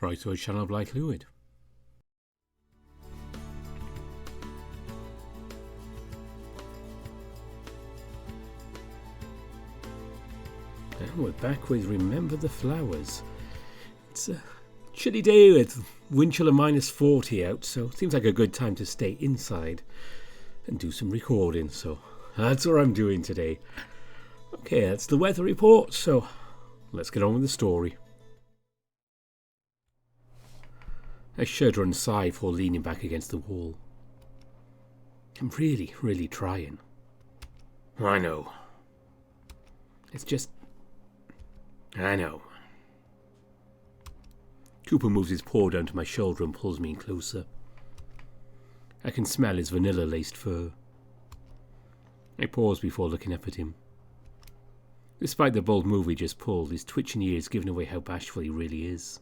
Right to a channel of light fluid. And we're back with Remember the Flowers. It's a chilly day with wind chill of -40 out, so it seems like a good time to stay inside and do some recording, so that's what I'm doing today. Okay, that's the weather report, so let's get on with the story. I shudder and sigh before leaning back against the wall. I'm really trying. I know. It's just... I know. Cooper moves his paw down to my shoulder and pulls me in closer. I can smell his vanilla-laced fur. I pause before looking up at him. Despite the bold move he just pulled, his twitching ears giving away how bashful he really is.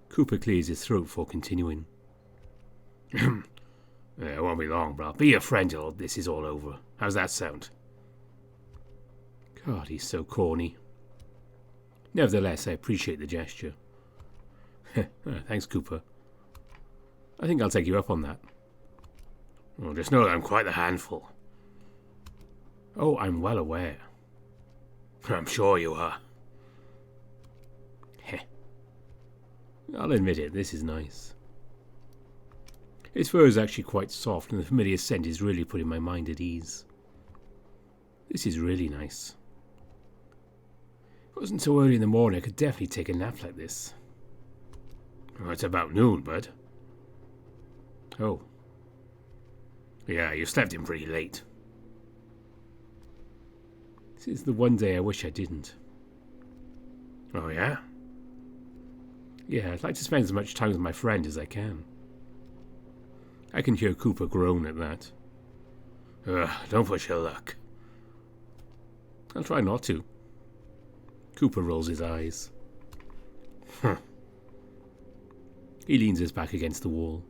Cooper clears his throat before continuing. It won't be long, but I'll be your friend till this is all over. How's that sound? God, he's so corny. Nevertheless, I appreciate the gesture. Thanks, Cooper. I think I'll take you up on that. Well, just know that I'm quite the handful. Oh, I'm well aware. I'm sure you are. Heh. I'll admit it, this is nice. His fur is actually quite soft, and the familiar scent is really putting my mind at ease. This is really nice. If it wasn't so early in the morning, I could definitely take a nap like this. Well, it's about noon, bud. Oh. Yeah, you slept in pretty late. This is the one day I wish I didn't. Oh, yeah? Yeah, I'd like to spend as much time with my friend as I can. I can hear Cooper groan at that. Don't push your luck. I'll try not to. Cooper rolls his eyes. He leans his back against the wall.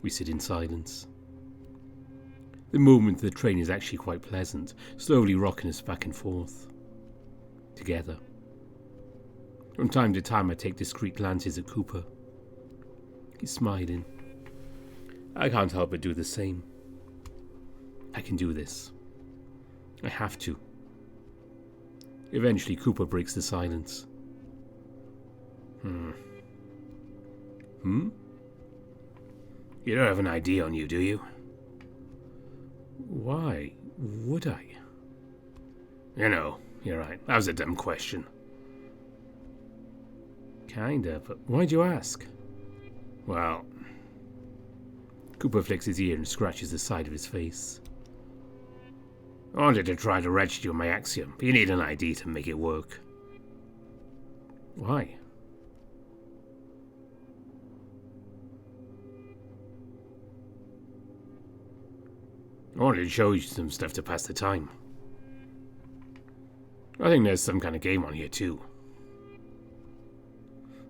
We sit in silence. The movement of the train is actually quite pleasant, slowly rocking us back and forth. Together. From time to time I take discreet glances at Cooper. He's smiling. I can't help but do the same. I can do this. I have to. Eventually Cooper breaks the silence. You don't have an ID on you, do you? Why would I? You know, you're right. That was a dumb question. Kinda, but why'd you ask? Well... Cooper flicks his ear and scratches the side of his face. I wanted to try to register you on my Axiom, but you need an ID to make it work. Why? I wanted to show you some stuff to pass the time. I think there's some kind of game on here too.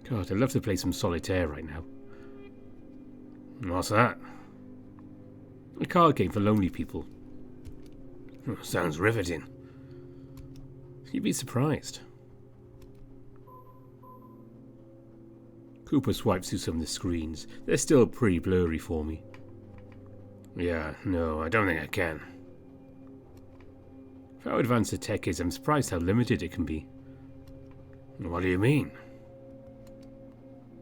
God, I'd love to play some solitaire right now. What's that? A card game for lonely people. Sounds riveting. You'd be surprised. Cooper swipes through some of the screens. They're still pretty blurry for me. Yeah, no, I don't think I can. For how advanced the tech is, I'm surprised how limited it can be. What do you mean?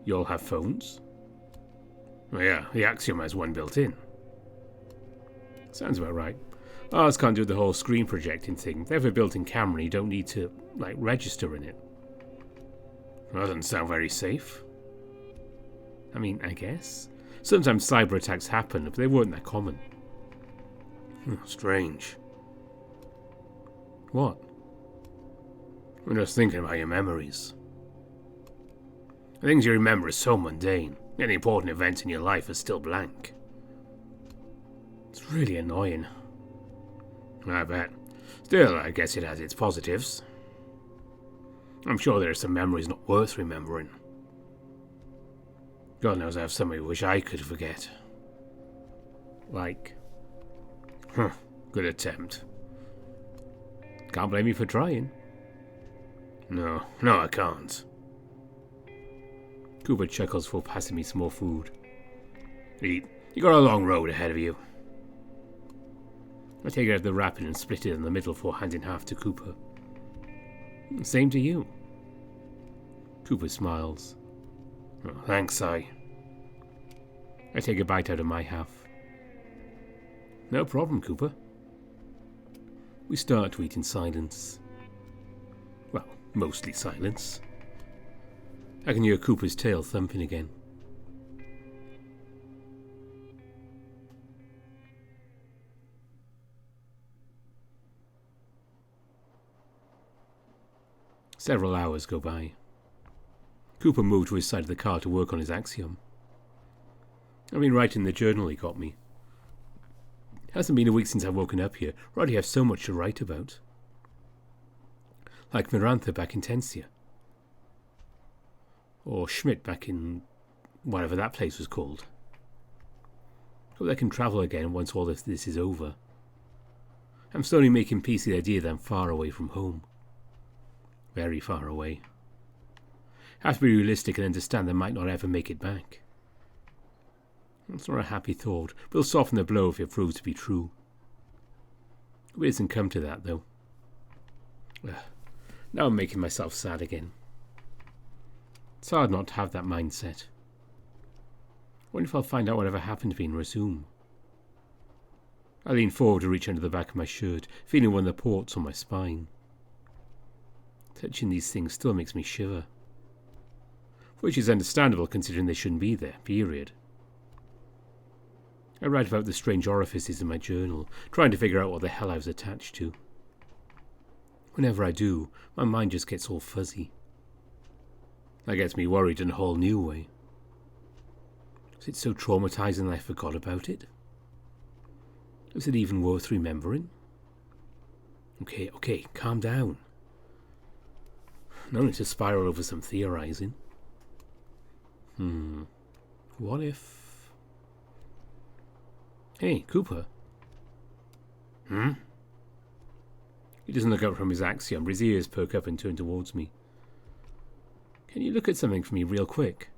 You all have phones? Well, yeah, the Axiom has one built in. Sounds about right. Ours can't do the whole screen projecting thing. They have a built-in camera and you don't need to, register in it. That doesn't sound very safe. I mean, I guess. Sometimes cyber attacks happen, but they weren't that common. Strange. What? I'm just thinking about your memories. The things you remember are so mundane. Any important event in your life is still blank. It's really annoying. I bet. Still, I guess it has its positives. I'm sure there are some memories not worth remembering. God knows I have some I wish I could forget. Like? Good attempt. Can't blame you for trying. No, I can't. Cooper chuckles for passing me some more food. You got a long road ahead of you. I take it out of the wrapping and split it in the middle for hand in half to Cooper. Same to you. Cooper smiles. Oh, thanks, Si. I take a bite out of my half. No problem, Cooper. We start to eat in silence. Well, mostly silence. I can hear Cooper's tail thumping again. Several hours go by. Cooper moved to his side of the car to work on his axiom. I've been writing the journal he got me. It hasn't been a week since I've woken up here. I already have so much to write about. Like Mirantha back in Tensia. Or Schmidt back in whatever that place was called. Hope I can travel again once all of this is over. I'm slowly making peace with the idea that I'm far away from home. Very far away. I have to be realistic and understand I might not ever make it back. It's not a happy thought, but it'll soften the blow if it proves to be true. It doesn't come to that, though. Now I'm making myself sad again. It's hard not to have that mindset. I wonder if I'll find out whatever happened to me and resume. I lean forward to reach under the back of my shirt, feeling one of the ports on my spine. Touching these things still makes me shiver. Which is understandable considering they shouldn't be there, period. I write about the strange orifices in my journal, trying to figure out what the hell I was attached to. Whenever I do, my mind just gets all fuzzy. That gets me worried in a whole new way. Was it so traumatizing that I forgot about it? Was it even worth remembering? Okay, calm down. No need to spiral over some theorizing. What if... Hey, Cooper. He doesn't look up from his axiom, but his ears perk up and turn towards me. Can you look at something for me real quick?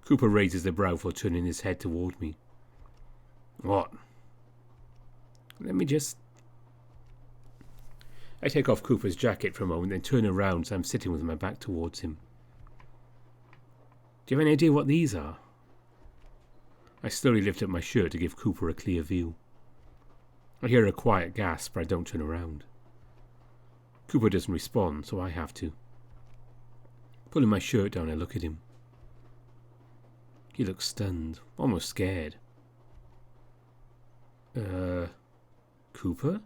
Cooper raises the brow for turning his head toward me. What? Let me just... I take off Cooper's jacket for a moment, then turn around so I'm sitting with my back towards him. Do you have any idea what these are? I slowly lift up my shirt to give Cooper a clear view. I hear a quiet gasp, but I don't turn around. Cooper doesn't respond, so I have to. Pulling my shirt down, I look at him. He looks stunned, almost scared. Cooper?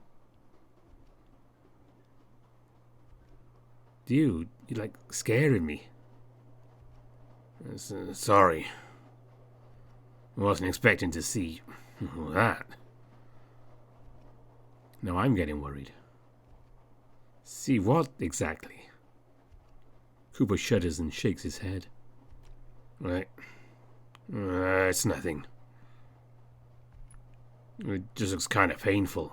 Dude, you're like scaring me. Sorry. I wasn't expecting to see that. Now I'm getting worried. See what exactly? Cooper shudders and shakes his head. Right. It's nothing. It just looks kind of painful.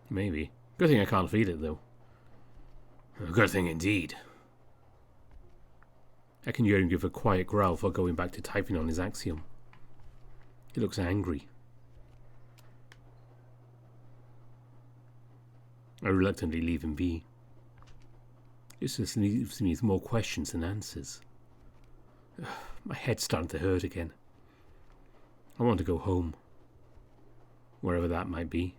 Maybe. Good thing I can't feel it, though. A good thing indeed. I can hear him give a quiet growl before going back to typing on his axiom. He looks angry. I reluctantly leave him be. This just leaves me with more questions than answers. My head's starting to hurt again. I want to go home. Wherever that might be.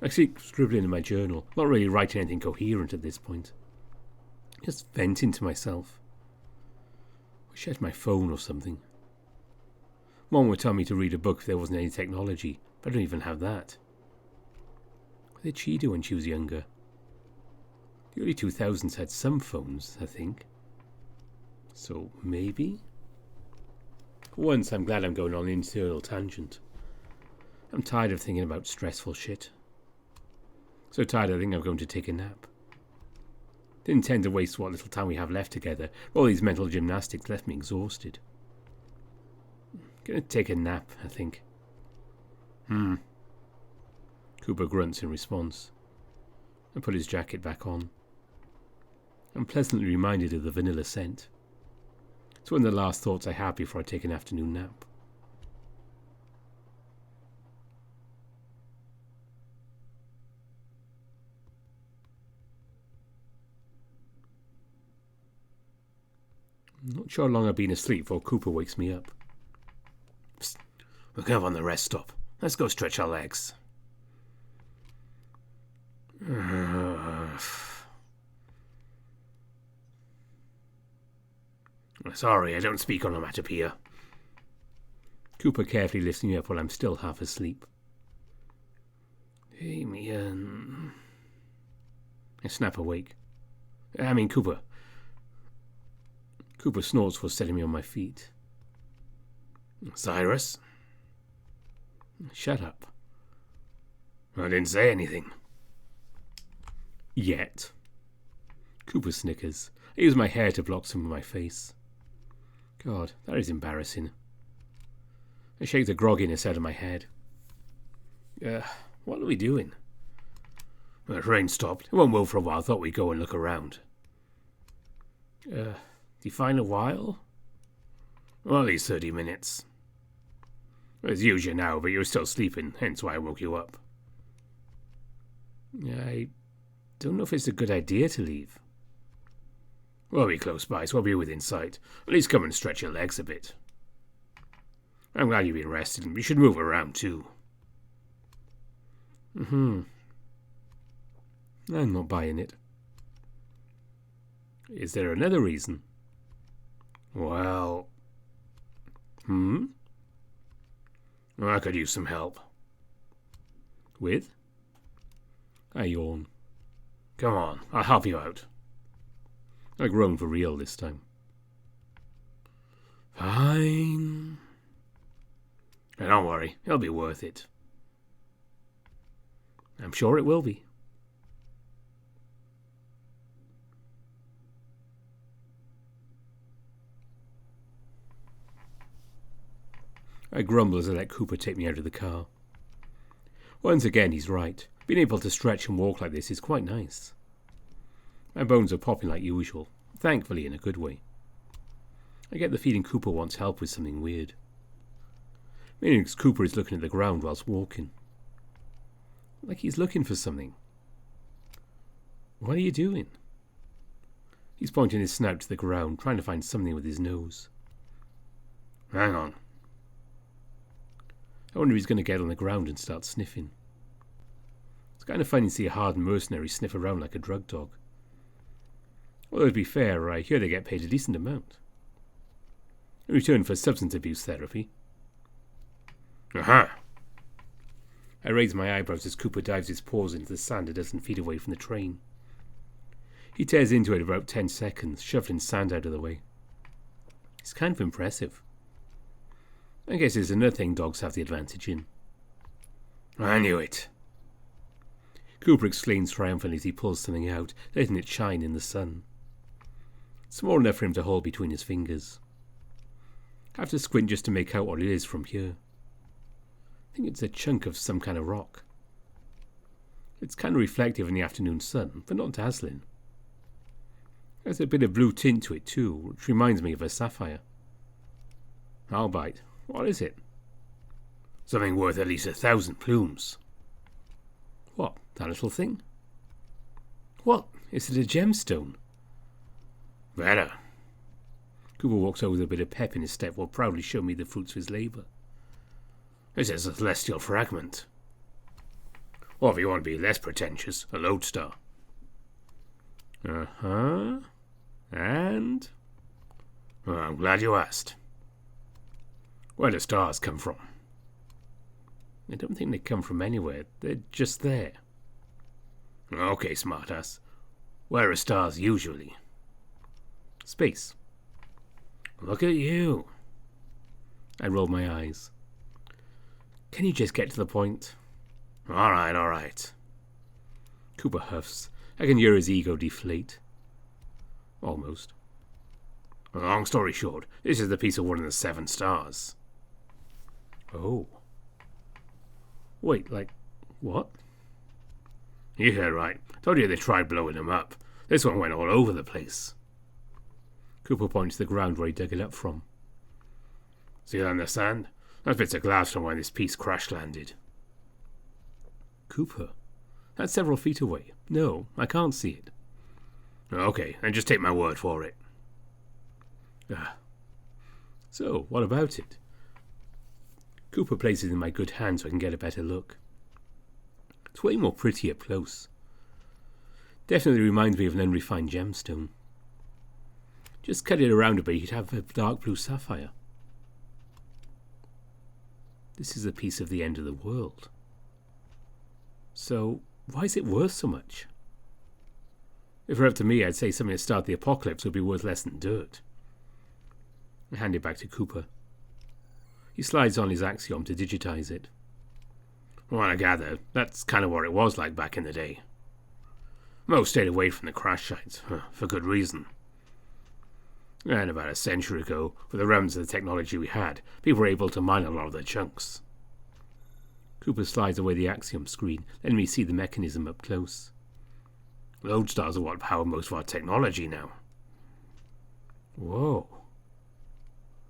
I keep scribbling in my journal, not really writing anything coherent at this point. Just venting to myself. Wish I had my phone or something. Mom would tell me to read a book if there wasn't any technology, but I don't even have that. What did she do when she was younger? The early 2000s had some phones, I think. So maybe? For once, I'm glad I'm going on an internal tangent. I'm tired of thinking about stressful shit. So tired I think I'm going to take a nap. Didn't intend to waste what little time we have left together. All these mental gymnastics left me exhausted. Gonna take a nap, I think. Cooper grunts in response and put his jacket back on. I'm pleasantly reminded of the vanilla scent. It's one of the last thoughts I have before I take an afternoon nap. I'm not sure how long I've been asleep before Cooper wakes me up. Psst, we're going on the rest stop. Let's go stretch our legs. Sorry, I don't speak onomatopoeia. Cooper carefully lifts me up while I'm still half asleep. Damien. I snap awake. Cooper. Cooper snorts for setting me on my feet. Cyrus? Shut up. I didn't say anything. Yet. Cooper snickers. I use my hair to block some of my face. God, that is embarrassing. I shake the grogginess out of my head. What are we doing? The rain stopped. It won't move for a while. Thought we'd go and look around. Define a while? Well, at least 30 minutes. It's usual now, but you're still sleeping, hence why I woke you up. I don't know if it's a good idea to leave. We'll be close by, so we'll be within sight. At least come and stretch your legs a bit. I'm glad you've been rested, and you should move around too. I'm not buying it. Is there another reason? Well... I could use some help. With? I yawn. Come on, I'll help you out. I groan for real this time. Fine. Now don't worry, it'll be worth it. I'm sure it will be. I grumble as I let Cooper take me out of the car. Once again, he's right. Being able to stretch and walk like this is quite nice. My bones are popping like usual, thankfully in a good way. I get the feeling Cooper wants help with something weird. Meaning Cooper is looking at the ground whilst walking. Like he's looking for something. What are you doing? He's pointing his snout to the ground, trying to find something with his nose. Hang on. I wonder if he's going to get on the ground and start sniffing. It's kind of funny to see a hardened mercenary sniff around like a drug dog. Although to be fair, I hear they get paid a decent amount. In return for substance abuse therapy. Aha! I raise my eyebrows as Cooper dives his paws into the sand a dozen feet away from the train. He tears into it about 10 seconds, shoveling sand out of the way. It's kind of impressive. I guess it's another thing dogs have the advantage in. I knew it. Cooper exclaims triumphantly as he pulls something out, letting it shine in the sun. Small enough for him to hold between his fingers. I have to squint just to make out what it is from here. I think it's a chunk of some kind of rock. It's kind of reflective in the afternoon sun, but not dazzling. There's a bit of blue tint to it too, which reminds me of a sapphire. I'll bite. What is it? Something worth at least 1,000 plumes. What, that little thing? What, is it a gemstone? Better. Cooper walks over with a bit of pep in his step while proudly showing me the fruits of his labour. This is a celestial fragment. Or if you want to be less pretentious, a lodestar. Uh-huh. And? Well, I'm glad you asked. Where do stars come from? I don't think they come from anywhere. They're just there. Okay, smartass. Where are stars usually? Space. Look at you. I roll my eyes. Can you just get to the point? All right. Cooper huffs. I can hear his ego deflate. Almost. Long story short, this is the piece of one of the 7 stars. Oh. Wait, like, what? You heard right. Told you they tried blowing them up. This one went all over the place. Cooper points to the ground where he dug it up from. See that in the sand? That's bits of glass from when this piece crash landed. Cooper, that's several feet away. No, I can't see it. Okay, then just take my word for it. So, what about it? Cooper places it in my good hand so I can get a better look. It's way more pretty up close. Definitely reminds me of an unrefined gemstone. Just cut it around a bit, you'd have a dark blue sapphire. This is a piece of the end of the world. So, why is it worth so much? If it were up to me, I'd say something to start the apocalypse would be worth less than dirt. I hand it back to Cooper. He slides on his axiom to digitize it. Well, I gather that's kind of what it was like back in the day. Most stayed away from the crash sites, for good reason. And about a century ago, with the remnants of the technology we had, people were able to mine a lot of the chunks. Cooper slides away the axiom screen, letting me see the mechanism up close. Lodestars are what power most of our technology now. Whoa.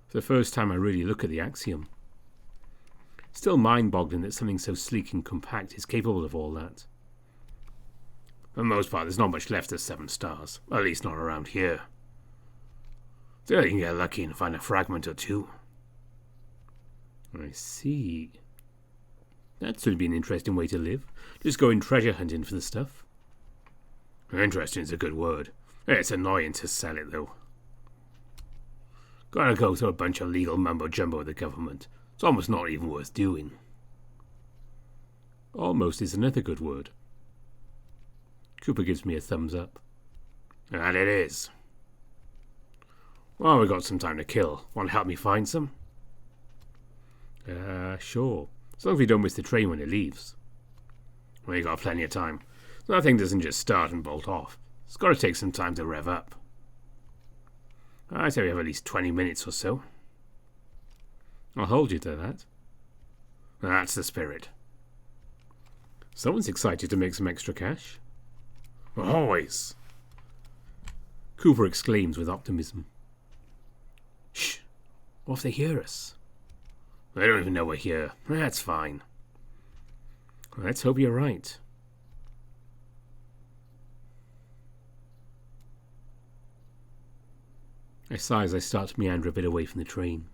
For the first time I really look at the axiom. Still mind-boggling that something so sleek and compact is capable of all that. For the most part, there's not much left of 7 stars, at least not around here. Still, you can get lucky and find a fragment or 2. I see. That'd certainly be an interesting way to live. Just going treasure hunting for the stuff. Interesting is a good word. It's annoying to sell it, though. Gotta go through a bunch of legal mumbo-jumbo with the government. It's almost not even worth doing. Almost is another good word. Cooper gives me a thumbs up. And it is. Well, we got some time to kill. Want to help me find some? Sure. As long as we don't miss the train when it leaves. Well, you got plenty of time. That thing doesn't just start and bolt off. It's got to take some time to rev up. I'd say we have at least 20 minutes or so. I'll hold you to that. That's the spirit. Someone's excited to make some extra cash. Always. Cooper exclaims with optimism. Shh. What if they hear us? They don't even know we're here. That's fine. Let's hope you're right. I sigh as I start to meander a bit away from the train.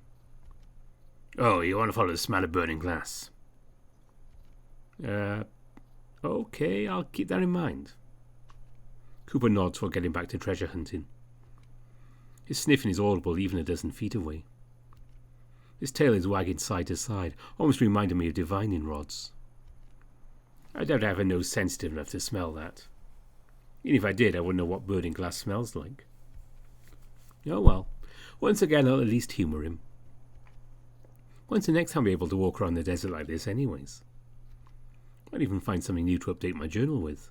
Oh, you want to follow the smell of burning glass? Okay, I'll keep that in mind. Cooper nods while getting back to treasure hunting. His sniffing is audible even a dozen feet away. His tail is wagging side to side, almost reminding me of divining rods. I doubt I have a nose sensitive enough to smell that. Even if I did, I wouldn't know what burning glass smells like. Oh well, once again I'll at least humour him. When's the next time I'll be able to walk around the desert like this anyways? I'd even find something new to update my journal with.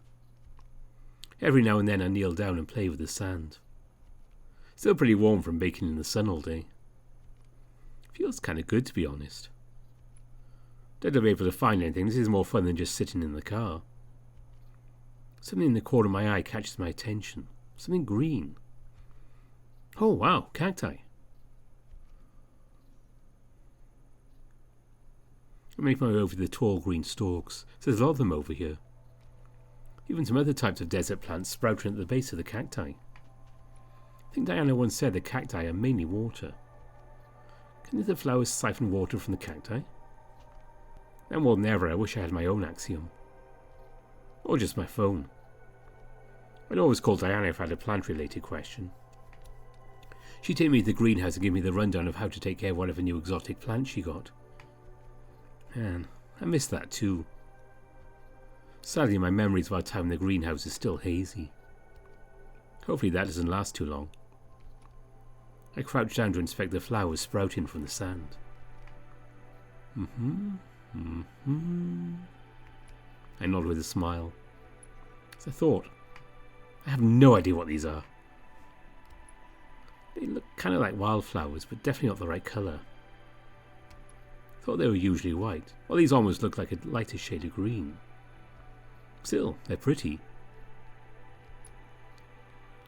Every now and then I kneel down and play with the sand. Still pretty warm from baking in the sun all day. Feels kind of good, to be honest. Don't be able to find anything. This is more fun than just sitting in the car. Something in the corner of my eye catches my attention. Something green. Oh wow, cacti. I make my way over to the tall green stalks. There's a lot of them over here. Even some other types of desert plants sprouting at the base of the cacti. I think Diana once said the cacti are mainly water. Can the flowers siphon water from the cacti? Now more than ever, I wish I had my own axiom. Or just my phone. I'd always call Diana if I had a plant-related question. She'd take me to the greenhouse and give me the rundown of how to take care of whatever new exotic plant she got. Man, I miss that too. Sadly, my memories of our time in the greenhouse is still hazy. Hopefully that doesn't last too long. I crouch down to inspect the flowers sprouting from the sand. I nod with a smile. As I thought, I have no idea what these are. They look kind of like wildflowers, but definitely not the right colour. Thought they were usually white. Well, these almost look like a lighter shade of green. Still, they're pretty.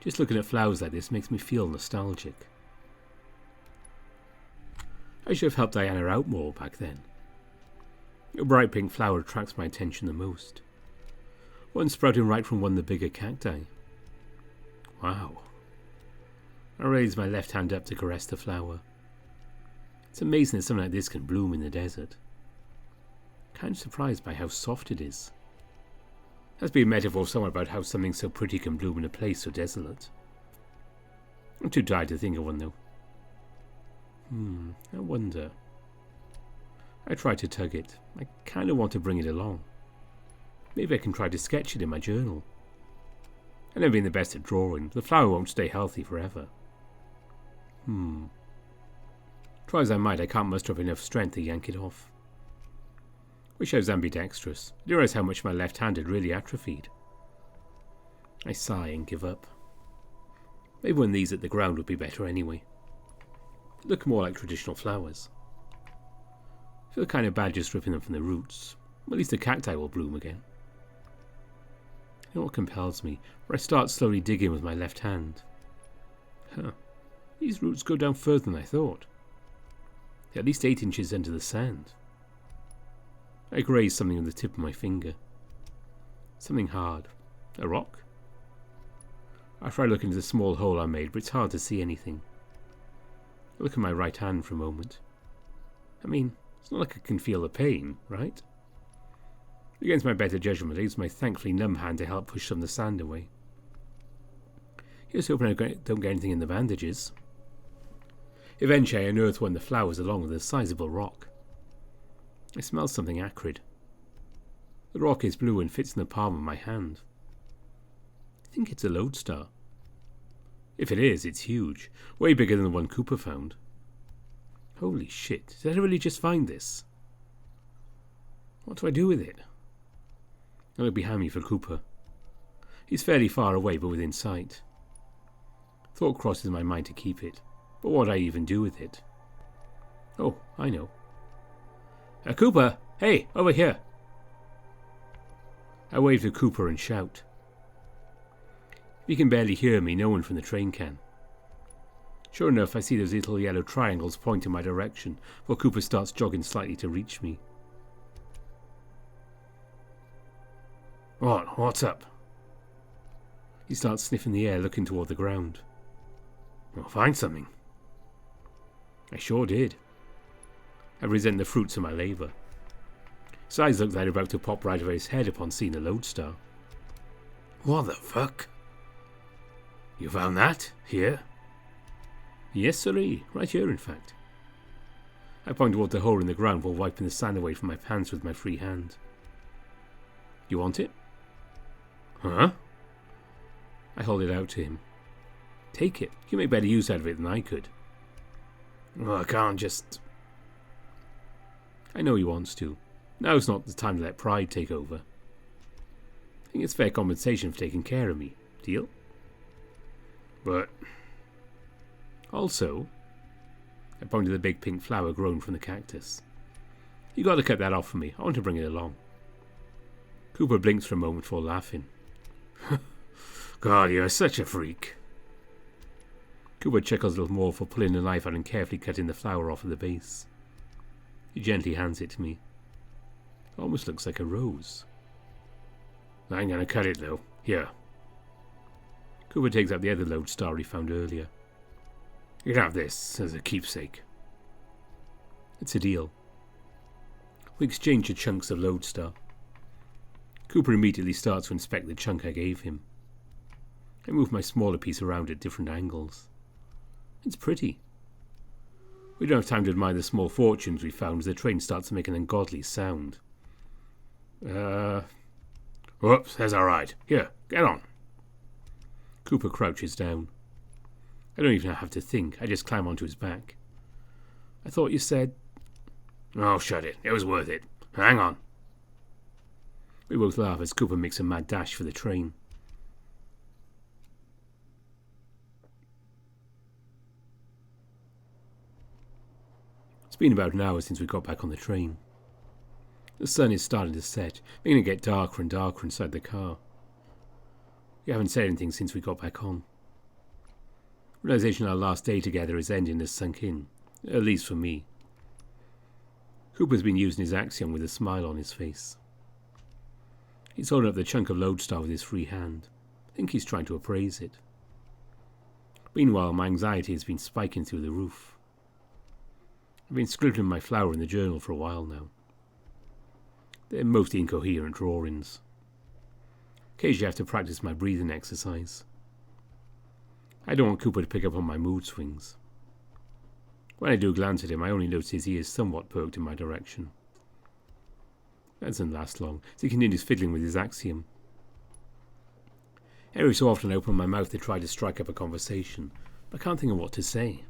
Just looking at flowers like this makes me feel nostalgic. I should have helped Diana out more back then. A bright pink flower attracts my attention the most. One sprouting right from one of the bigger cacti. Wow. I raise my left hand up to caress the flower. It's amazing that something like this can bloom in the desert. Kind of surprised by how soft it is. That's been a metaphor somewhere about how something so pretty can bloom in a place so desolate. I'm too tired to think of one though. I wonder. I try to tug it. I kind of want to bring it along. Maybe I can try to sketch it in my journal. I've never been the best at drawing. The flower won't stay healthy forever. Try as I might, I can't muster up enough strength to yank it off. Wish I was ambidextrous. I didn't realize how much my left hand had really atrophied. I sigh and give up. Maybe one of these at the ground would be better anyway. Look more like traditional flowers. I feel kind of bad just ripping them from the roots. At least the cacti will bloom again. You know what compels me? Where I start slowly digging with my left hand. These roots go down further than I thought. They're at least 8 inches into the sand. I graze something with the tip of my finger. Something hard. A rock? I try looking into the small hole I made, but it's hard to see anything. I look at my right hand for a moment. I mean, it's not like I can feel the pain, right? Against my better judgment, I use my thankfully numb hand to help push some of the sand away. Here's hoping I don't get anything in the bandages. Eventually, I unearth one of the flowers along with a sizable rock. I smell something acrid. The rock is blue and fits in the palm of my hand. I think it's a lodestar. If it is, it's huge. Way bigger than the one Cooper found. Holy shit, did I really just find this? What do I do with it? I look behind me for Cooper. He's fairly far away, but within sight. Thought crosses my mind to keep it, but what would I even do with it? Oh, I know. Cooper! Hey, over here! I wave to Cooper and shout. If he can barely hear me, no one from the train can. Sure enough, I see those little yellow triangles point in my direction, while Cooper starts jogging slightly to reach me. What's up? He starts sniffing the air, looking toward the ground. I'll find something. I sure did. I resent the fruits of my labour. His eyes looked like they're about to pop right over his head upon seeing the lodestar. What the fuck? You found that? Here? Yes, sirree. Right here, in fact. I point toward the hole in the ground while wiping the sand away from my pants with my free hand. You want it? Huh? I hold it out to him. Take it. You make better use out of it than I could. Well, I can't just... I know he wants to. Now's not the time to let pride take over. I think it's fair compensation for taking care of me. Deal? But... Also... I pointed the big pink flower grown from the cactus. You got to cut that off for me. I want to bring it along. Cooper blinks for a moment before laughing. God, you're such a freak. Cooper chuckles a little more for pulling the knife out and carefully cutting the flower off at the base. He gently hands it to me. It almost looks like a rose. I ain't gonna cut it though. Here. Cooper takes out the other lodestar he found earlier. You can have this as a keepsake. It's a deal. We exchange the chunks of lodestar. Cooper immediately starts to inspect the chunk I gave him. I move my smaller piece around at different angles. It's pretty. We don't have time to admire the small fortunes we found as the train starts to make an ungodly sound. Whoops, that's alright. Here, get on. Cooper crouches down. I don't even have to think, I just climb onto his back. I thought you said... Oh, shut it. It was worth it. Hang on. We both laugh as Cooper makes a mad dash for the train. It's been about an hour since we got back on the train. The sun is starting to set, making it get darker and darker inside the car. We haven't said anything since we got back on. Realization our last day together is ending has sunk in, at least for me. Cooper's been using his axiom with a smile on his face. He's holding up the chunk of lodestar with his free hand. I think he's trying to appraise it. Meanwhile, my anxiety has been spiking through the roof. I've been scribbling my flower in the journal for a while now. They're mostly incoherent drawings. Occasionally I have to practice my breathing exercise. I don't want Cooper to pick up on my mood swings. When I do glance at him, I only notice his ears somewhat perked in my direction. That doesn't last long, as he continues fiddling with his axiom. Every so often I open my mouth to try to strike up a conversation, but I can't think of what to say.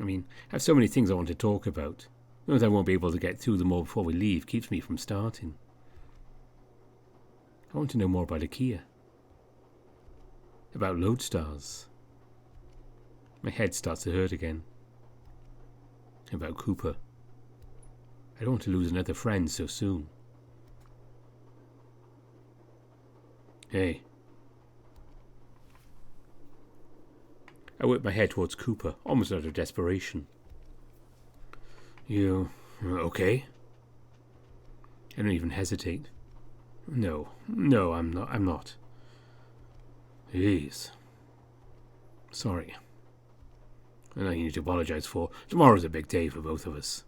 I have so many things I want to talk about. Knowing I won't be able to get through them all before we leave keeps me from starting. I want to know more about IKEA. About lodestars. My head starts to hurt again. About Cooper. I don't want to lose another friend so soon. Hey. I whip my head towards Cooper, almost out of desperation. You okay? I don't even hesitate. No, I'm not. Jeez. Sorry. I know you need to apologize for. Tomorrow's a big day for both of us.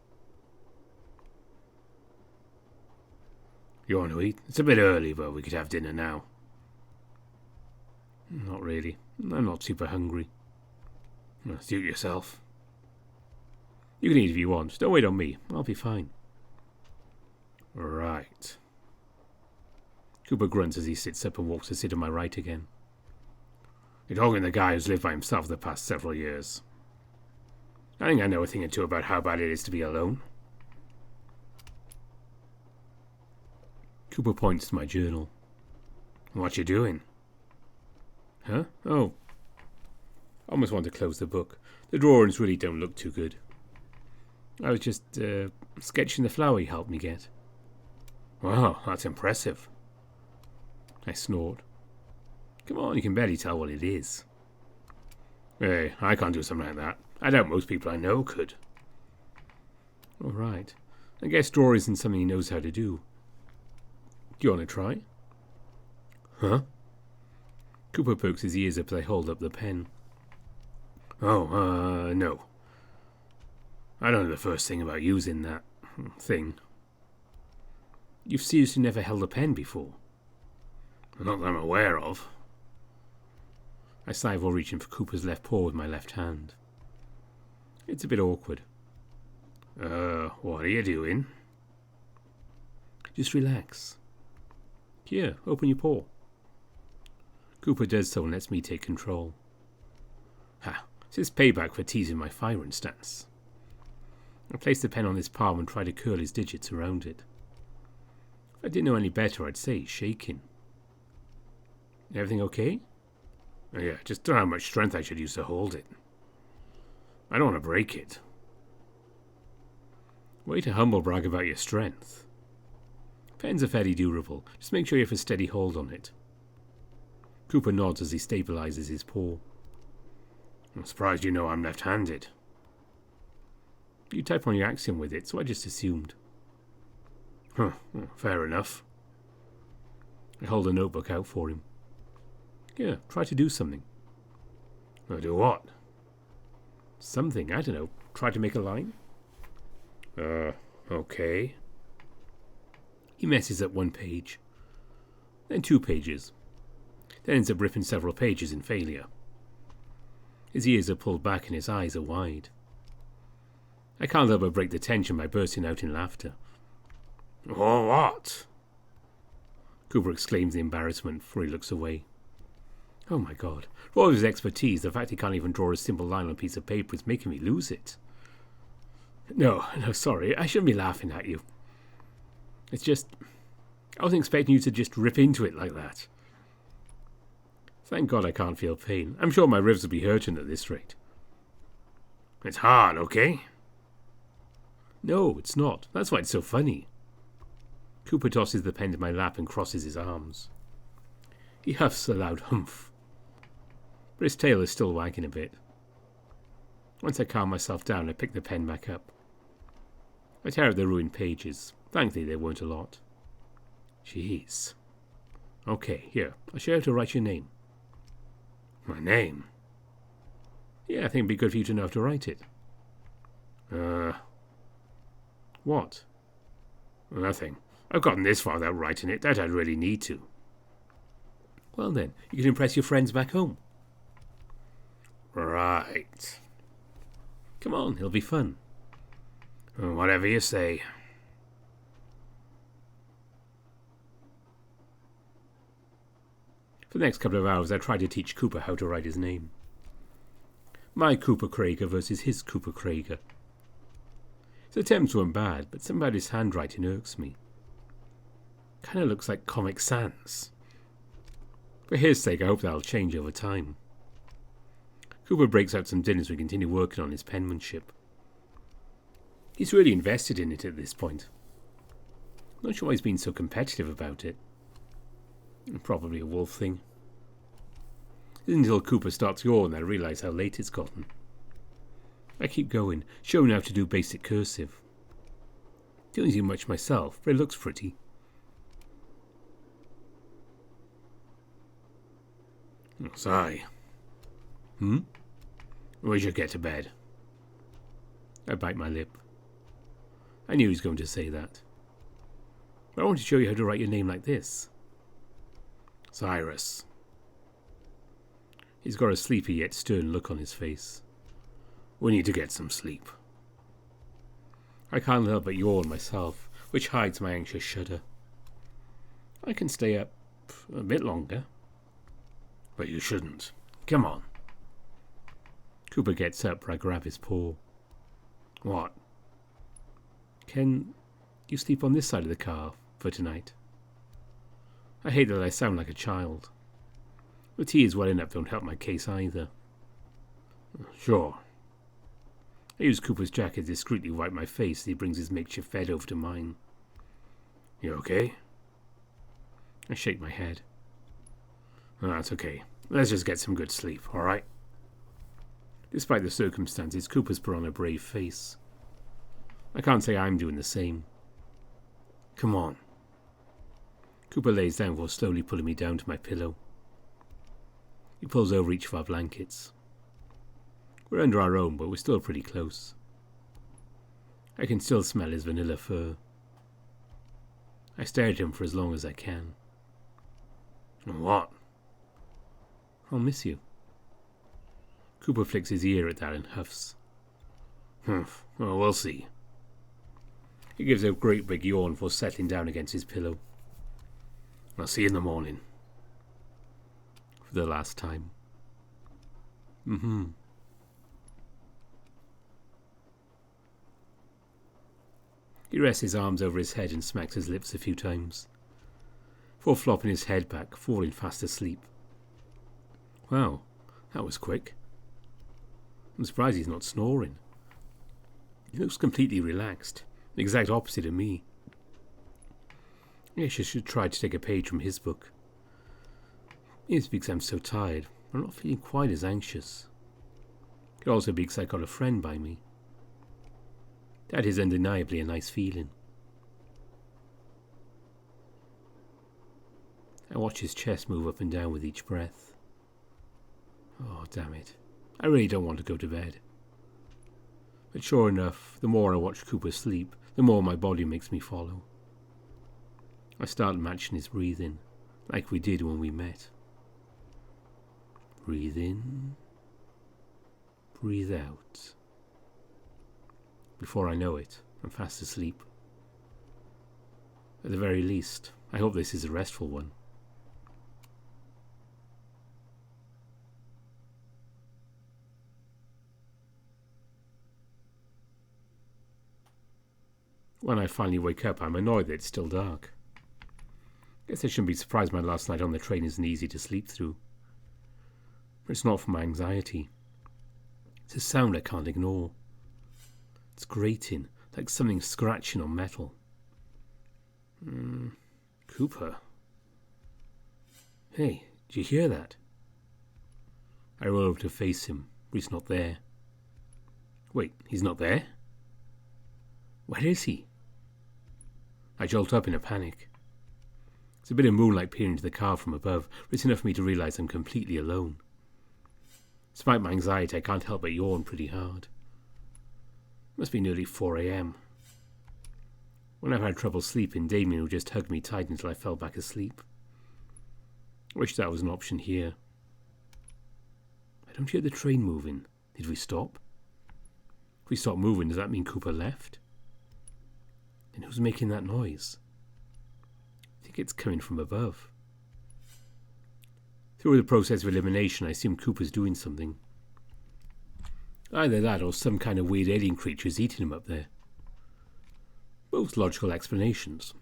You want to eat? It's a bit early, but we could have dinner now. Not really. I'm not super hungry. Suit yourself. You can eat if you want. Don't wait on me. I'll be fine. Right. Cooper grunts as he sits up and walks to sit on my right again. You're talking to the guy who's lived by himself the past several years. I think I know a thing or two about how bad it is to be alone. Cooper points to my journal. What you doing? Huh? Oh. I almost want to close the book. The drawings really don't look too good. I was just sketching the flower you helped me get. Wow, that's impressive. I snort. Come on, you can barely tell what it is. Hey, I can't do something like that. I doubt most people I know could. All right. I guess drawing isn't something he knows how to do. Do you want to try? Huh? Cooper pokes his ears up as I hold up the pen. Oh, no. I don't know the first thing about using that thing. You've seriously never held a pen before? Not that I'm aware of. I sigh while reaching for Cooper's left paw with my left hand. It's a bit awkward. What are you doing? Just relax. Here, open your paw. Cooper does so and lets me take control. Ha, this is payback for teasing my firing stance. I place the pen on his palm and try to curl his digits around it. If I didn't know any better, I'd say he's shaking. Everything okay? Yeah, just don't know how much strength I should use to hold it. I don't want to break it. Way to humble brag about your strength. Pens are fairly durable. Just make sure you have a steady hold on it. Cooper nods as he stabilizes his paw. I'm surprised you know I'm left-handed. You type on your axiom with it, so I just assumed. Huh, fair enough. I hold a notebook out for him. Yeah, try to do something. Do what? Something, I don't know. Try to make a line? Okay. He messes up one page. Then 2 pages. Then ends up ripping several pages in failure. His ears are pulled back and his eyes are wide. I can't help but break the tension by bursting out in laughter. Oh, what? Cooper exclaims in embarrassment before he looks away. Oh my God. For all of his expertise, the fact he can't even draw a simple line on a piece of paper is making me lose it. No, sorry. I shouldn't be laughing at you. It's just, I wasn't expecting you to just rip into it like that. Thank God I can't feel pain. I'm sure my ribs will be hurting at this rate. It's hard, okay? No, it's not. That's why it's so funny. Cooper tosses the pen to my lap and crosses his arms. He huffs a loud humph. but his tail is still wagging a bit. Once I calm myself down, I pick the pen back up. I tear out the ruined pages. Thankfully, there weren't a lot. Jeez. Okay, here. I'll show you how to write your name. My name? Yeah, I think it'd be good for you to know how to write it. What? Nothing. I've gotten this far without writing it. That I'd really need to. Well then, you can impress your friends back home. Right. Come on, it'll be fun. Whatever you say. For the next couple of hours, I tried to teach Cooper how to write his name. My Cooper Crager versus his Cooper Crager. His attempts weren't bad, but something about his handwriting irks me. Kind of looks like Comic Sans. For his sake, I hope that'll change over time. Cooper breaks out some dinners as we continue working on his penmanship. He's really invested in it at this point. Not sure why he's been so competitive about it. Probably a wolf thing. It isn't until Cooper starts yawning I realise how late it's gotten. I keep going, showing how to do basic cursive. Don't do much myself, but it looks pretty. Sigh. We should get to bed. I bite my lip. I knew he was going to say that. But I want to show you how to write your name like this. Cyrus. He's got a sleepy yet stern look on his face. We need to get some sleep. I can't help but yawn myself, which hides my anxious shudder. I can stay up a bit longer. But you shouldn't. Come on. Cooper gets up where I grab his paw. What? Can you sleep on this side of the car for tonight? I hate that I sound like a child. The tea is well enough don't help my case either. Sure. I use Cooper's jacket to discreetly wipe my face as he brings his makeshift bed over to mine. You okay? I shake my head. That's okay. Let's just get some good sleep, alright? Despite the circumstances, Cooper's put on a brave face. I can't say I'm doing the same. Come on. Cooper lays down before slowly pulling me down to my pillow. He pulls over each of our blankets. We're under our own, but we're still pretty close. I can still smell his vanilla fur. I stare at him for as long as I can. What? I'll miss you. Cooper flicks his ear at that and huffs. Well, we'll see. He gives a great big yawn before settling down against his pillow. I'll see you in the morning. For the last time. He rests his arms over his head and smacks his lips a few times, before flopping his head back, falling fast asleep. Wow, that was quick. I'm surprised he's not snoring. He looks completely relaxed, the exact opposite of me. I guess I should try to take a page from his book. It's because I'm so tired, but I'm not feeling quite as anxious. It could also be because I got a friend by me. That is undeniably a nice feeling. I watch his chest move up and down with each breath. Oh, damn it. I really don't want to go to bed. But sure enough, the more I watch Cooper sleep, the more my body makes me follow. I start matching his breathing, like we did when we met. Breathe in, breathe out. Before I know it, I'm fast asleep. At the very least, I hope this is a restful one. When I finally wake up, I'm annoyed that it's still dark. Guess I shouldn't be surprised my last night on the train isn't easy to sleep through. But it's not for my anxiety. It's a sound I can't ignore. It's grating, like something scratching on metal. Cooper? Hey, did you hear that? I roll over to face him, but he's not there. Wait, he's not there? Where is he? I jolt up in a panic. There's a bit of moonlight peering into the car from above, but it's enough for me to realise I'm completely alone. Despite my anxiety, I can't help but yawn pretty hard. It must be nearly 4 a.m. When I've had trouble sleeping, Damien would just hug me tight until I fell back asleep. I wish that was an option here. I don't hear the train moving. Did we stop? If we stop moving, does that mean Cooper left? And who's making that noise? I think it's coming from above. Through the process of elimination, I assume Cooper's doing something. Either that or some kind of weird alien creature is eating him up there. Both logical explanations.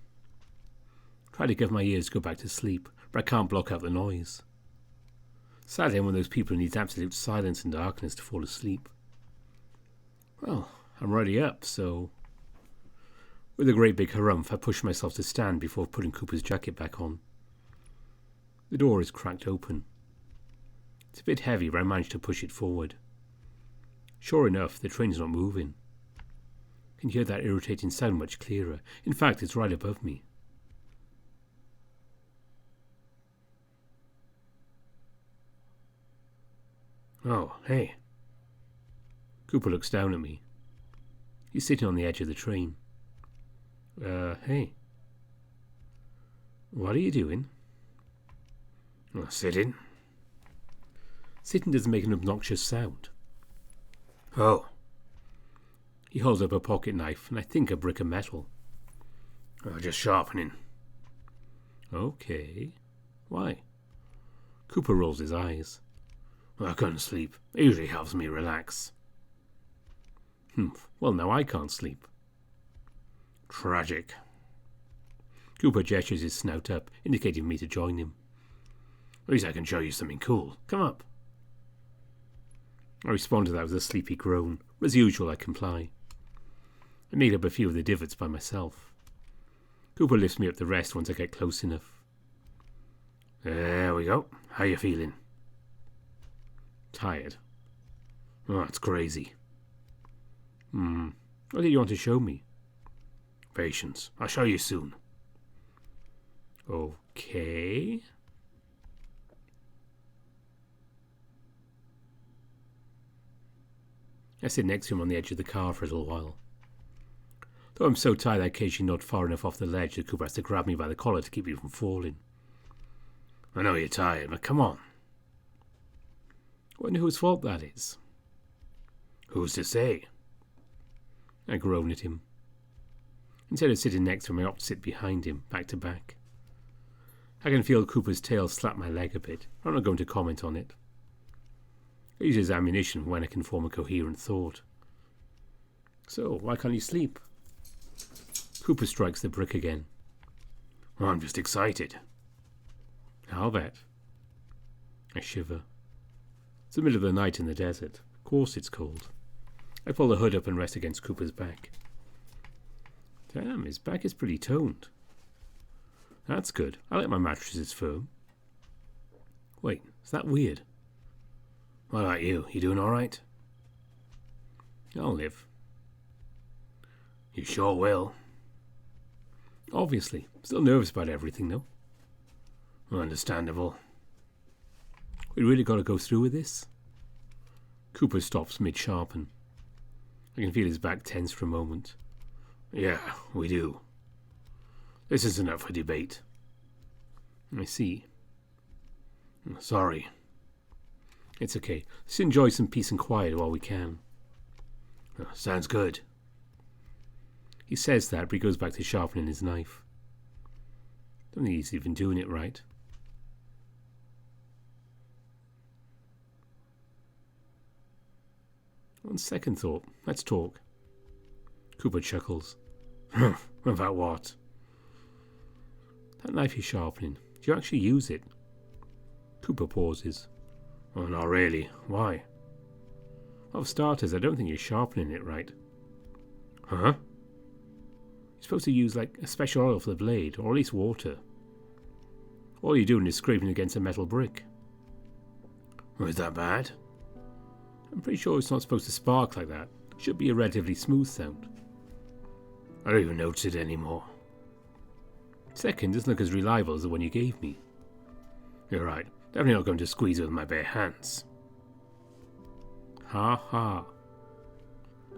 Try to get my ears to go back to sleep, but I can't block out the noise. Sadly, I'm one of those people who needs absolute silence and darkness to fall asleep. Well, I'm already up, so... With a great big harumph, I push myself to stand before putting Cooper's jacket back on. The door is cracked open. It's a bit heavy, but I manage to push it forward. Sure enough, the train's not moving. I can hear that irritating sound much clearer. In fact, it's right above me. Oh, hey. Cooper looks down at me. He's sitting on the edge of the train. Hey. What are you doing? Oh, sitting. Sitting doesn't make an obnoxious sound. Oh. He holds up a pocket knife and I think a brick of metal. Oh, just sharpening. Okay. Why? Cooper rolls his eyes. Well, I couldn't sleep. It usually helps me relax. Well, now I can't sleep. Tragic. Cooper gestures his snout up, indicating me to join him. At least I can show you something cool. Come up. I respond to that with a sleepy groan. As usual, I comply. I made up a few of the divots by myself. Cooper lifts me up the rest once I get close enough. There we go. How you feeling? Tired. Oh, that's crazy. What did you want to show me? Patience. I'll show you soon. Okay. I sit next to him on the edge of the car for a little while. Though I'm so tired I occasionally nod far enough off the ledge that Cooper has to grab me by the collar to keep me from falling. I know you're tired, but come on. I wonder whose fault that is. Who's to say? I groan at him. Instead of sitting next to him, I opt to sit behind him, back to back. I can feel Cooper's tail slap my leg a bit. I'm not going to comment on it. I use it as ammunition when I can form a coherent thought. So, why can't you sleep? Cooper strikes the brick again. Well, I'm just excited. I'll bet. I shiver. It's the middle of the night in the desert. Of course it's cold. I pull the hood up and rest against Cooper's back. Damn, his back is pretty toned. That's good. I like my mattresses firm. Wait, is that weird? What about you? You doing all right? I'll live. You sure will. Obviously. Still nervous about everything, though. Understandable. We really got to go through with this? Cooper stops mid-sharpen. I can feel his back tense for a moment. Yeah, we do. This isn't up for debate. I see. Sorry. It's okay. Let's enjoy some peace and quiet while we can. Sounds good. He says that, but he goes back to sharpening his knife. Don't think he's even doing it right. On second thought, let's talk. Cooper chuckles. About what? That knife you're sharpening, do you actually use it? Cooper pauses. Oh, not really. Why? Well, for starters, I don't think you're sharpening it right. Huh? You're supposed to use, like, a special oil for the blade, or at least water. All you're doing is scraping against a metal brick. Was that bad? I'm pretty sure it's not supposed to spark like that. It should be a relatively smooth sound. I don't even notice it anymore. Second doesn't look as reliable as the one you gave me. You're right. Definitely not going to squeeze it with my bare hands. Ha ha.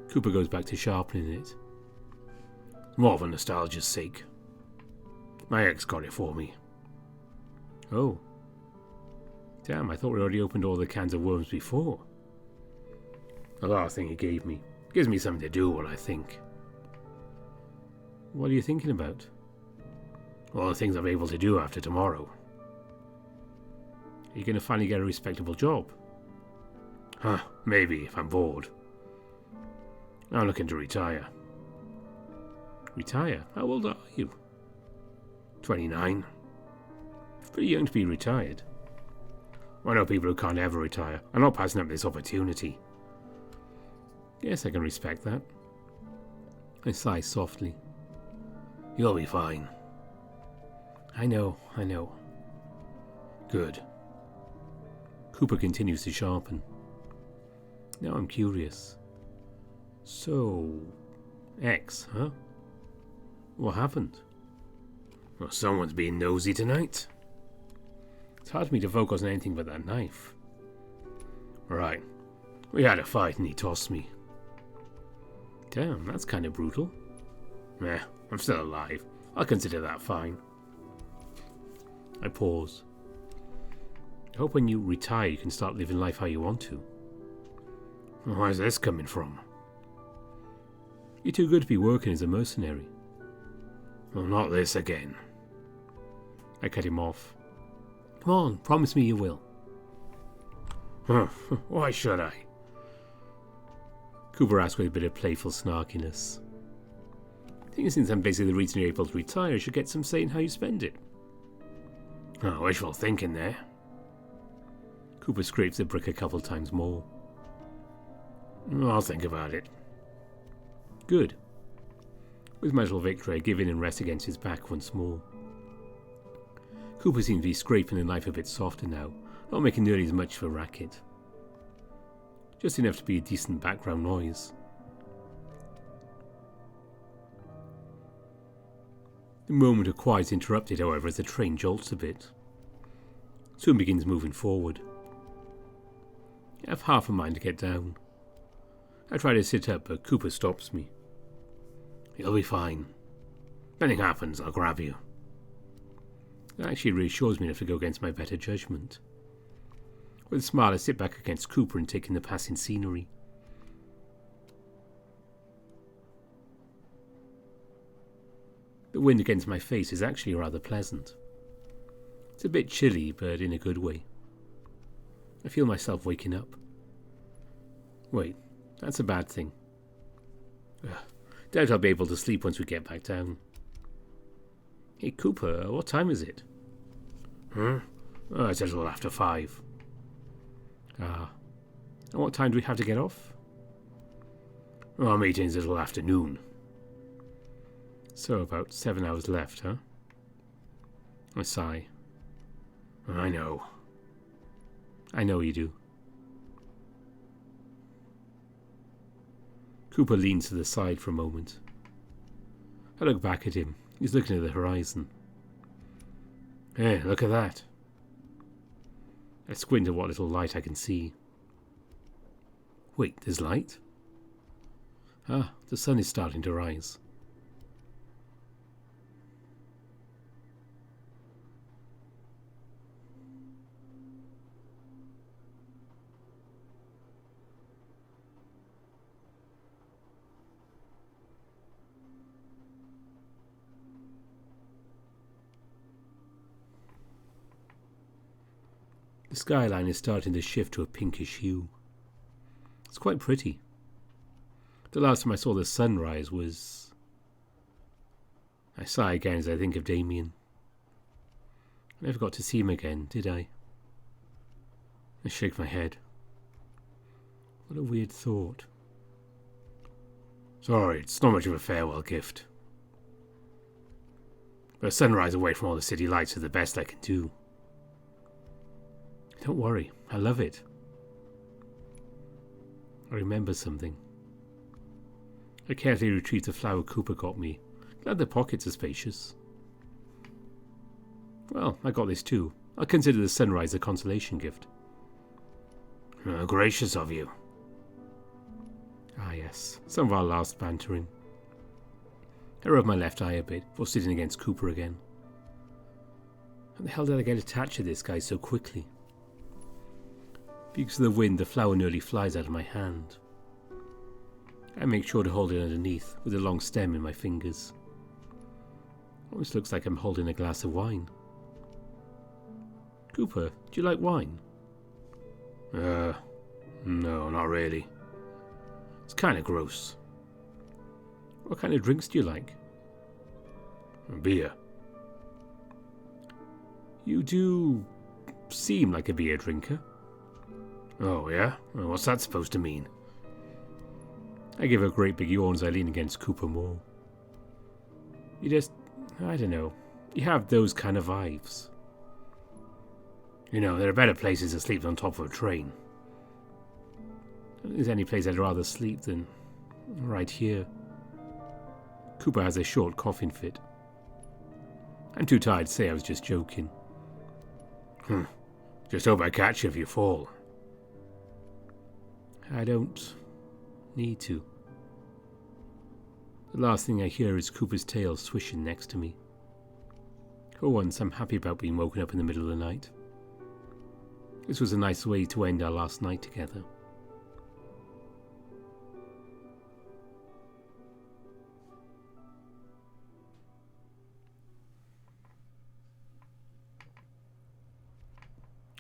Cooper goes back to sharpening it. More for nostalgia's sake. My ex got it for me. Oh. Damn, I thought we already opened all the cans of worms before. The last thing he gave me. Gives me something to do while I think. What are you thinking about? All the things I'm able to do after tomorrow. Are you going to finally get a respectable job? Huh, maybe, if I'm bored. I'm looking to retire. Retire? How old are you? 29. It's pretty young to be retired. I know people who can't ever retire. I'm not passing up this opportunity. Yes, I can respect that. I sigh softly. You'll be fine. I know. Good. Cooper continues to sharpen. Now I'm curious. So, X, huh? What happened? Well, someone's being nosy tonight. It's hard for me to focus on anything but that knife. Right. We had a fight and he tossed me. Damn, that's kind of brutal. Meh, I'm still alive. I'll consider that fine. I pause. I hope when you retire you can start living life how you want to. Where's this coming from? You're too good to be working as a mercenary. Well, not this again. I cut him off. Come on, promise me you will. Huh, why should I? Cooper asked with a bit of playful snarkiness. I think since I'm basically the reason you're able to retire, you should get some say in how you spend it. Oh, wishful thinking there. Cooper scrapes the brick a couple times more. I'll think about it. Good. With metal victory, I give in and rest against his back once more. Cooper seems to be scraping the knife a bit softer now, not making nearly as much of a racket. Just enough to be a decent background noise. The moment of quiet is interrupted, however, as the train jolts a bit. Soon begins moving forward. I have half a mind to get down. I try to sit up, but Cooper stops me. You'll be fine. If anything happens, I'll grab you. That actually reassures me enough to go against my better judgment. With a smile, I sit back against Cooper and take in the passing scenery. The wind against my face is actually rather pleasant. It's a bit chilly, but in a good way. I feel myself waking up. Wait, that's a bad thing. Doubt I'll be able to sleep once we get back down. Hey Cooper, what time is it? Oh, it's a little after 5. Ah. And what time do we have to get off? Our meeting's a little afternoon. So about 7 hours left, huh? I sigh. I know. I know you do. Cooper leans to the side for a moment. I look back at him. He's looking at the horizon. Hey, look at that. I squint at what little light I can see. Wait, there's light? Ah, the sun is starting to rise. The skyline is starting to shift to a pinkish hue. It's quite pretty. The last time I saw the sunrise was... I sigh again as I think of Damien. I never got to see him again, did I? I shake my head. What a weird thought. Sorry, it's not much of a farewell gift. But a sunrise away from all the city lights is the best I can do. Don't worry, I love it. I remember something. I carefully retrieved the flower Cooper got me. Glad the pockets are spacious. Well, I got this too. I'll consider the sunrise a consolation gift. Gracious of you. Ah yes, some of our last bantering. I rubbed my left eye a bit before sitting against Cooper again. How the hell did I get attached to this guy so quickly? Because of the wind, the flower nearly flies out of my hand. I make sure to hold it underneath with a long stem in my fingers. Almost looks like I'm holding a glass of wine. Cooper, do you like wine? No, not really. It's kind of gross. What kind of drinks do you like? Beer. You do seem like a beer drinker. Oh, yeah? Well, what's that supposed to mean? I give a great big yawn as I lean against Cooper more. You just, I don't know, you have those kind of vibes. You know, there are better places to sleep on top of a train. I don't think there's any place I'd rather sleep than right here. Cooper has a short coughing fit. I'm too tired to say I was just joking. Just hope I catch you if you fall. I don't need to. The last thing I hear is Cooper's tail swishing next to me. For once, I'm happy about being woken up in the middle of the night. This was a nice way to end our last night together.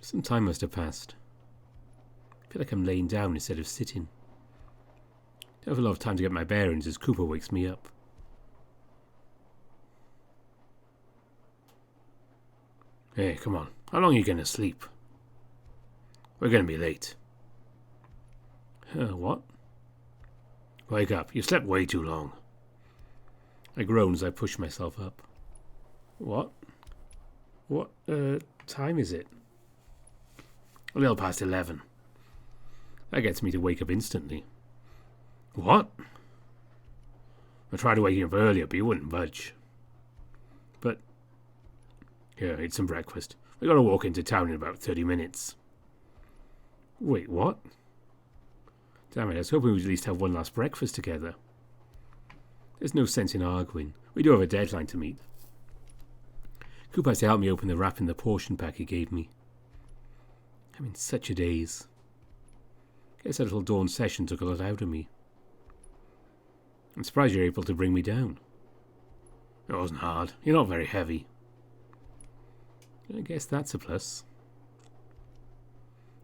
Some time must have passed. I feel like I'm laying down instead of sitting. I have a lot of time to get my bearings as Cooper wakes me up. Hey, come on. How long are you going to sleep? We're going to be late. What? Wake up. You slept way too long. I groan as I push myself up. What? What time is it? A little past 11. That gets me to wake up instantly. What? I tried to wake you up earlier, but you wouldn't budge. But... Here, eat some breakfast. We got to walk into town in about 30 minutes. Wait, what? Damn it, I was hoping we'd at least have one last breakfast together. There's no sense in arguing. We do have a deadline to meet. Cooper has to help me open the wrap in the portion pack he gave me. I'm in such a daze. Guess that little dawn session took a lot out of me. I'm surprised you're able to bring me down. It wasn't hard. You're not very heavy. I guess that's a plus.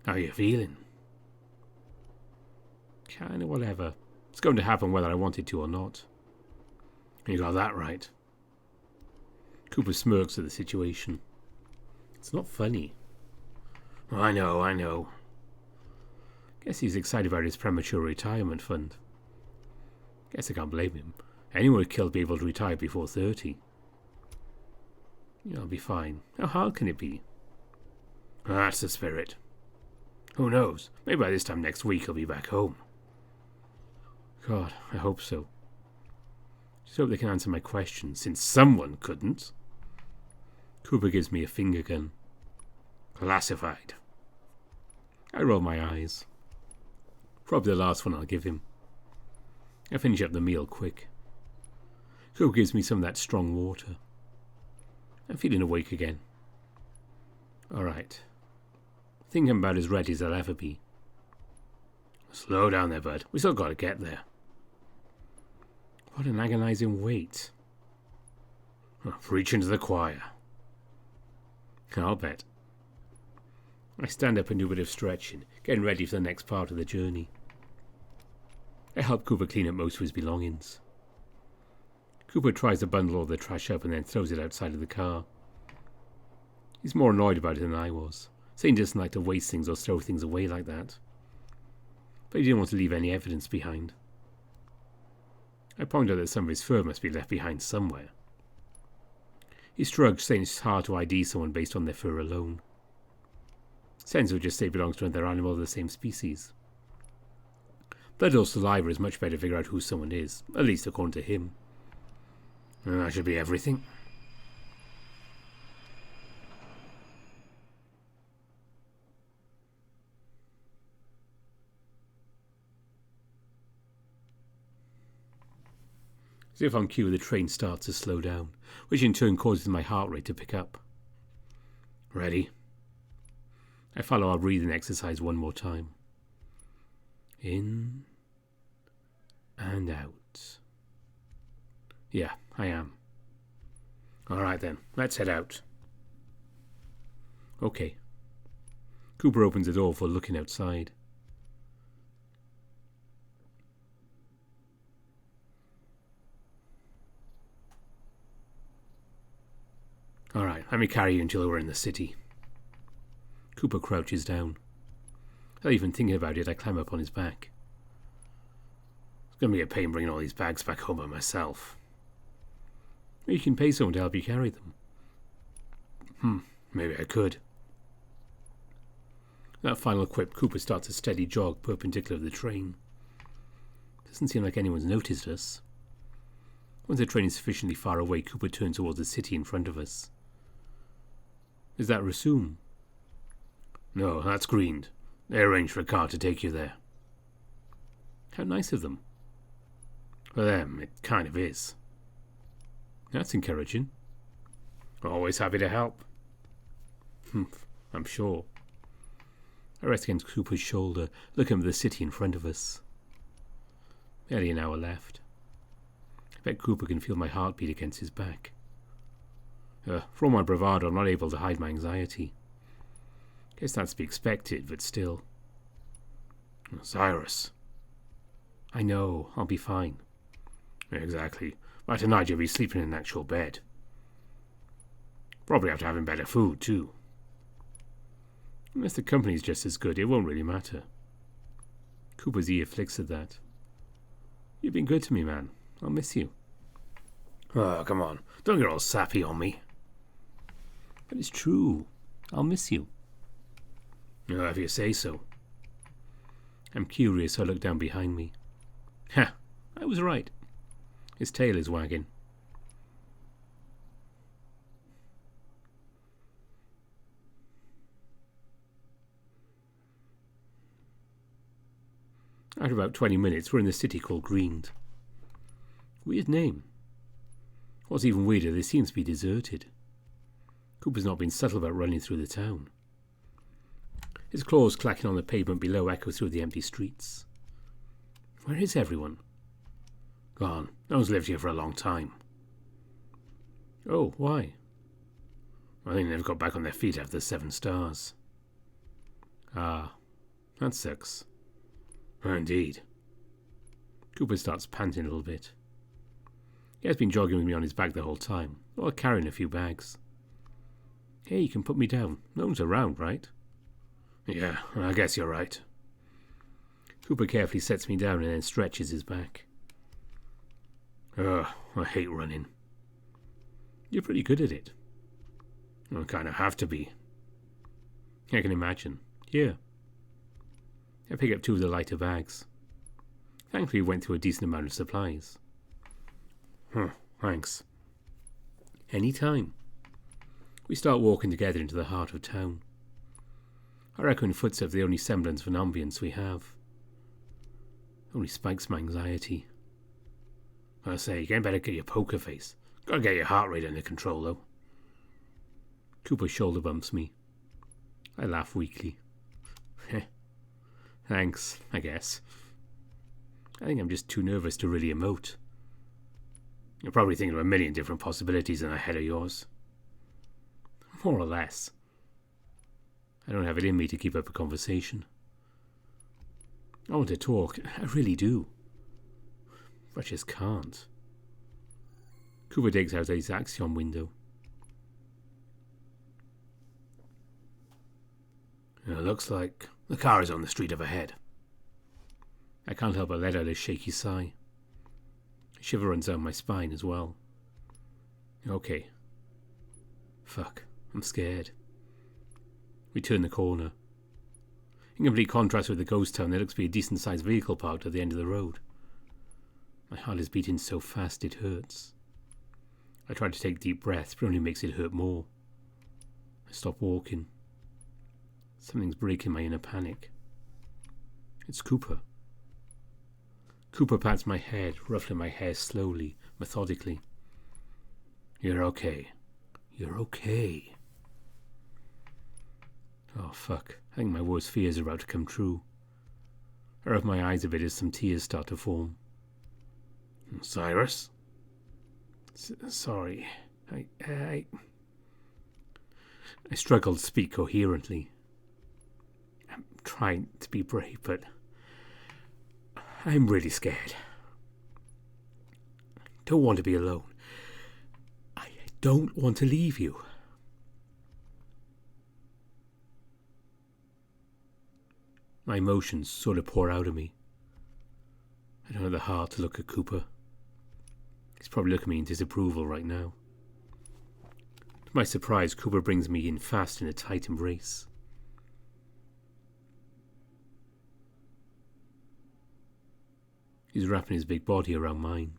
How are you feeling? Kinda whatever. It's going to happen whether I want it to or not. You got that right. Cooper smirks at the situation. It's not funny. I know. Guess he's excited about his premature retirement fund. Guess I can't blame him. Anyone would kill to be able to retire before 30. I'll be fine. How hard can it be? That's the spirit. Who knows? Maybe by this time next week he'll be back home. God, I hope so. Just hope they can answer my questions, since someone couldn't. Cooper gives me a finger gun. Classified. I roll my eyes. Probably the last one I'll give him. I finish up the meal quick. Cooper gives me some of that strong water. I'm feeling awake again. Alright. I think I'm about as ready as I'll ever be. Slow down there, bud. We still got to get there. What an agonizing wait. Preaching to the choir. I'll bet. I stand up and do a bit of stretching, getting ready for the next part of the journey. I help Cooper clean up most of his belongings. Cooper tries to bundle all the trash up and then throws it outside of the car. He's more annoyed about it than I was, saying he doesn't like to waste things or throw things away like that. But he didn't want to leave any evidence behind. I point out that some of his fur must be left behind somewhere. He shrugs, saying it's hard to ID someone based on their fur alone. Sense would just say it belongs to another animal of the same species. Blood or saliva is much better to figure out who someone is, at least according to him. And that should be everything. As if on cue, the train starts to slow down, which in turn causes my heart rate to pick up. Ready? I follow our breathing exercise one more time. In and out. Yeah, I am. Alright then, let's head out. Okay. Cooper opens the door for looking outside. Alright, let me carry you until we're in the city. Cooper crouches down. Without even thinking about it, I climb up on his back. It's going to be a pain bringing all these bags back home by myself. You can pay someone to help you carry them. Maybe I could. That final quip, Cooper starts a steady jog perpendicular to the train. Doesn't seem like anyone's noticed us. Once the train is sufficiently far away, Cooper turns towards the city in front of us. Is that Rasoom? No, that's Greened. They arranged for a car to take you there. How nice of them. For them, it kind of is. That's encouraging. Always happy to help. I'm sure. I rest against Cooper's shoulder, looking at the city in front of us. Barely an hour left. I bet Cooper can feel my heartbeat against his back. For all my bravado, I'm not able to hide my anxiety. Guess that's to be expected, but still. Cyrus. I know, I'll be fine. Exactly. By tonight you'll be sleeping in an actual bed. Probably after having better food, too. Unless the company's just as good, it won't really matter. Cooper's ear flicks at that. You've been good to me, man. I'll miss you. Oh, come on. Don't get all sappy on me. But it's true. I'll miss you. If you say so. I'm curious, so I look down behind me. Ha! I was right. His tail is wagging. After about 20 minutes, we're in the city called Greened. Weird name. What's even weirder, this seems to be deserted. Cooper's not been subtle about running through the town. His claws clacking on the pavement below echo through the empty streets. Where is everyone? Gone. No one's lived here for a long time. Oh, why? I think they've got back on their feet after the 7 stars. Ah, that sucks. Indeed. Cooper starts panting a little bit. He has been jogging with me on his back the whole time, or carrying a few bags. Hey, you can put me down. No one's around, right? Yeah, I guess you're right. Cooper carefully sets me down and then stretches his back. Ugh, I hate running. You're pretty good at it. I kind of have to be. I can imagine. Here. I pick up 2 of the lighter bags. Thankfully, we went through a decent amount of supplies. Thanks. Any time. We start walking together into the heart of town. Our echoing footsteps are the only semblance of an ambience we have. Only spikes my anxiety. I say, you better get your poker face. Gotta get your heart rate under control, though. Cooper shoulder bumps me. I laugh weakly. Thanks, I guess. I think I'm just too nervous to really emote. You're probably thinking of a million different possibilities in the head of yours. More or less. I don't have it in me to keep up a conversation. I want to talk, I really do. But I just can't. Cooper digs out his Axiom window. It looks like the car is on the street up ahead. I can't help but let out a shaky sigh. A shiver runs down my spine as well. Okay. Fuck, I'm scared. We turn the corner. In complete contrast with the ghost town, there looks to be a decent-sized vehicle parked at the end of the road. My heart is beating so fast it hurts. I try to take deep breaths, but it only makes it hurt more. I stop walking. Something's breaking my inner panic. It's Cooper. Cooper pats my head, ruffling my hair slowly, methodically. You're okay. You're okay. Oh, fuck. I think my worst fears are about to come true. I rub my eyes a bit as some tears start to form. Cyrus? Sorry. I struggle to speak coherently. I'm trying to be brave, but I'm really scared. I don't want to be alone. I don't want to leave you. My emotions sort of pour out of me. I don't have the heart to look at Cooper. He's probably looking at me in disapproval right now. To my surprise, Cooper brings me in fast in a tight embrace. He's wrapping his big body around mine.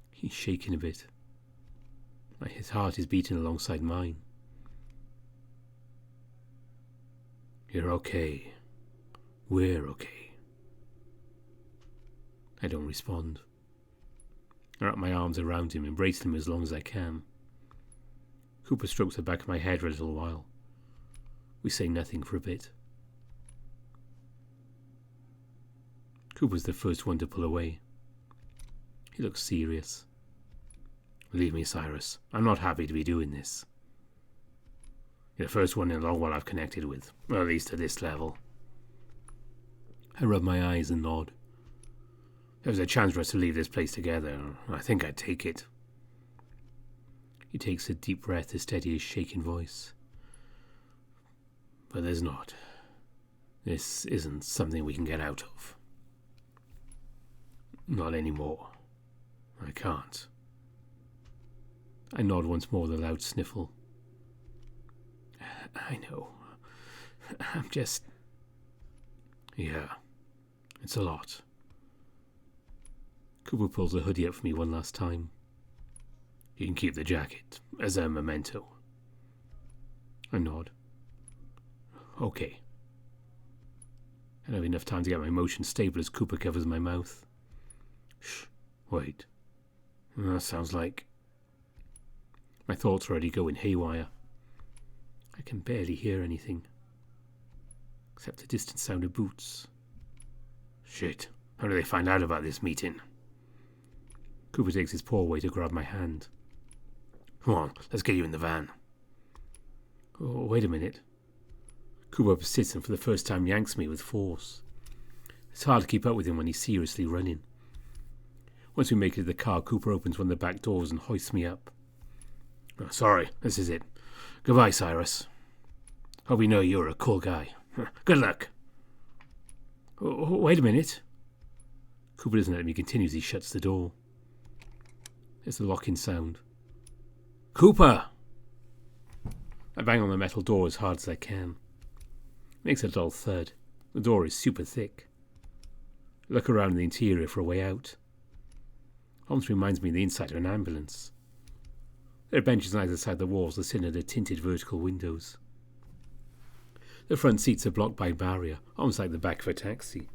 He's shaking a bit. His heart is beating alongside mine. You're okay. We're okay. I don't respond. I wrap my arms around him, embracing him as long as I can. Cooper strokes the back of my head for a little while. We say nothing for a bit. Cooper's the first one to pull away. He looks serious. Believe me, Cyrus, I'm not happy to be doing this. You're the first one in a long while I've connected with, or at least at this level. I rub my eyes and nod. If there was a chance for us to leave this place together, I think I'd take it. He takes a deep breath to steady his shaking voice. But there's not. This isn't something we can get out of. Not anymore. I can't. I nod once more with a loud sniffle. I know. I'm just... Yeah, it's a lot. Cooper pulls the hoodie up for me one last time. You can keep the jacket, as a memento. I nod. Okay. I don't have enough time to get my emotions stable as Cooper covers my mouth. Shh, wait. That sounds like... My thoughts are already going haywire. I can barely hear anything, except the distant sound of boots. Shit, how do they find out about this meeting? Cooper takes his paw away to grab my hand. Come on, let's get you in the van. Oh, wait a minute. Cooper persists and for the first time yanks me with force. It's hard to keep up with him when he's seriously running. Once we make it to the car, Cooper opens one of the back doors and hoists me up. Oh, sorry, this is it. Goodbye, Cyrus. Hope we know you're a cool guy. Good luck. Oh, wait a minute. Cooper doesn't let me continue as he shuts the door. There's the locking sound. Cooper! I bang on the metal door as hard as I can. It makes a dull thud. The door is super thick. I look around the interior for a way out. Almost reminds me of the inside of an ambulance. There are benches on either side of the walls that sit under tinted vertical windows. The front seats are blocked by a barrier, almost like the back of a taxi.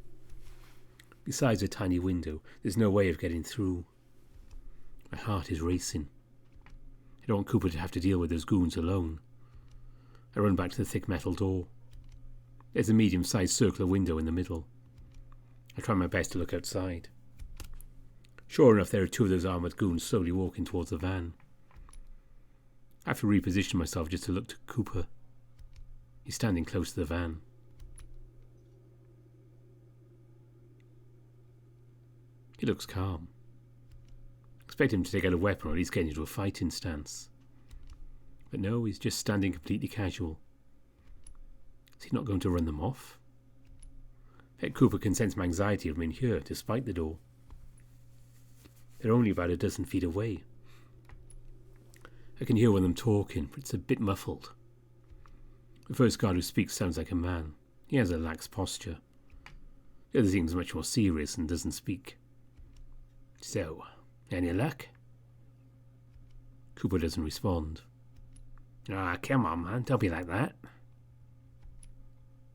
Besides a tiny window, there's no way of getting through. My heart is racing. I don't want Cooper to have to deal with those goons alone. I run back to the thick metal door. There's a medium-sized circular window in the middle. I try my best to look outside. Sure enough, there are two of those armoured goons slowly walking towards the van. I have to reposition myself just to look to Cooper. He's standing close to the van. He looks calm. I expect him to take out a weapon or at least get into a fighting stance. But no, he's just standing completely casual. Is he not going to run them off? Pet Cooper can sense my anxiety of being here despite the door. They're only about a dozen feet away. I can hear one of them talking, but it's a bit muffled. The first guard who speaks sounds like a man. He has a lax posture. The other seems much more serious and doesn't speak. So, any luck? Cooper doesn't respond. Ah, come on, man, don't be like that.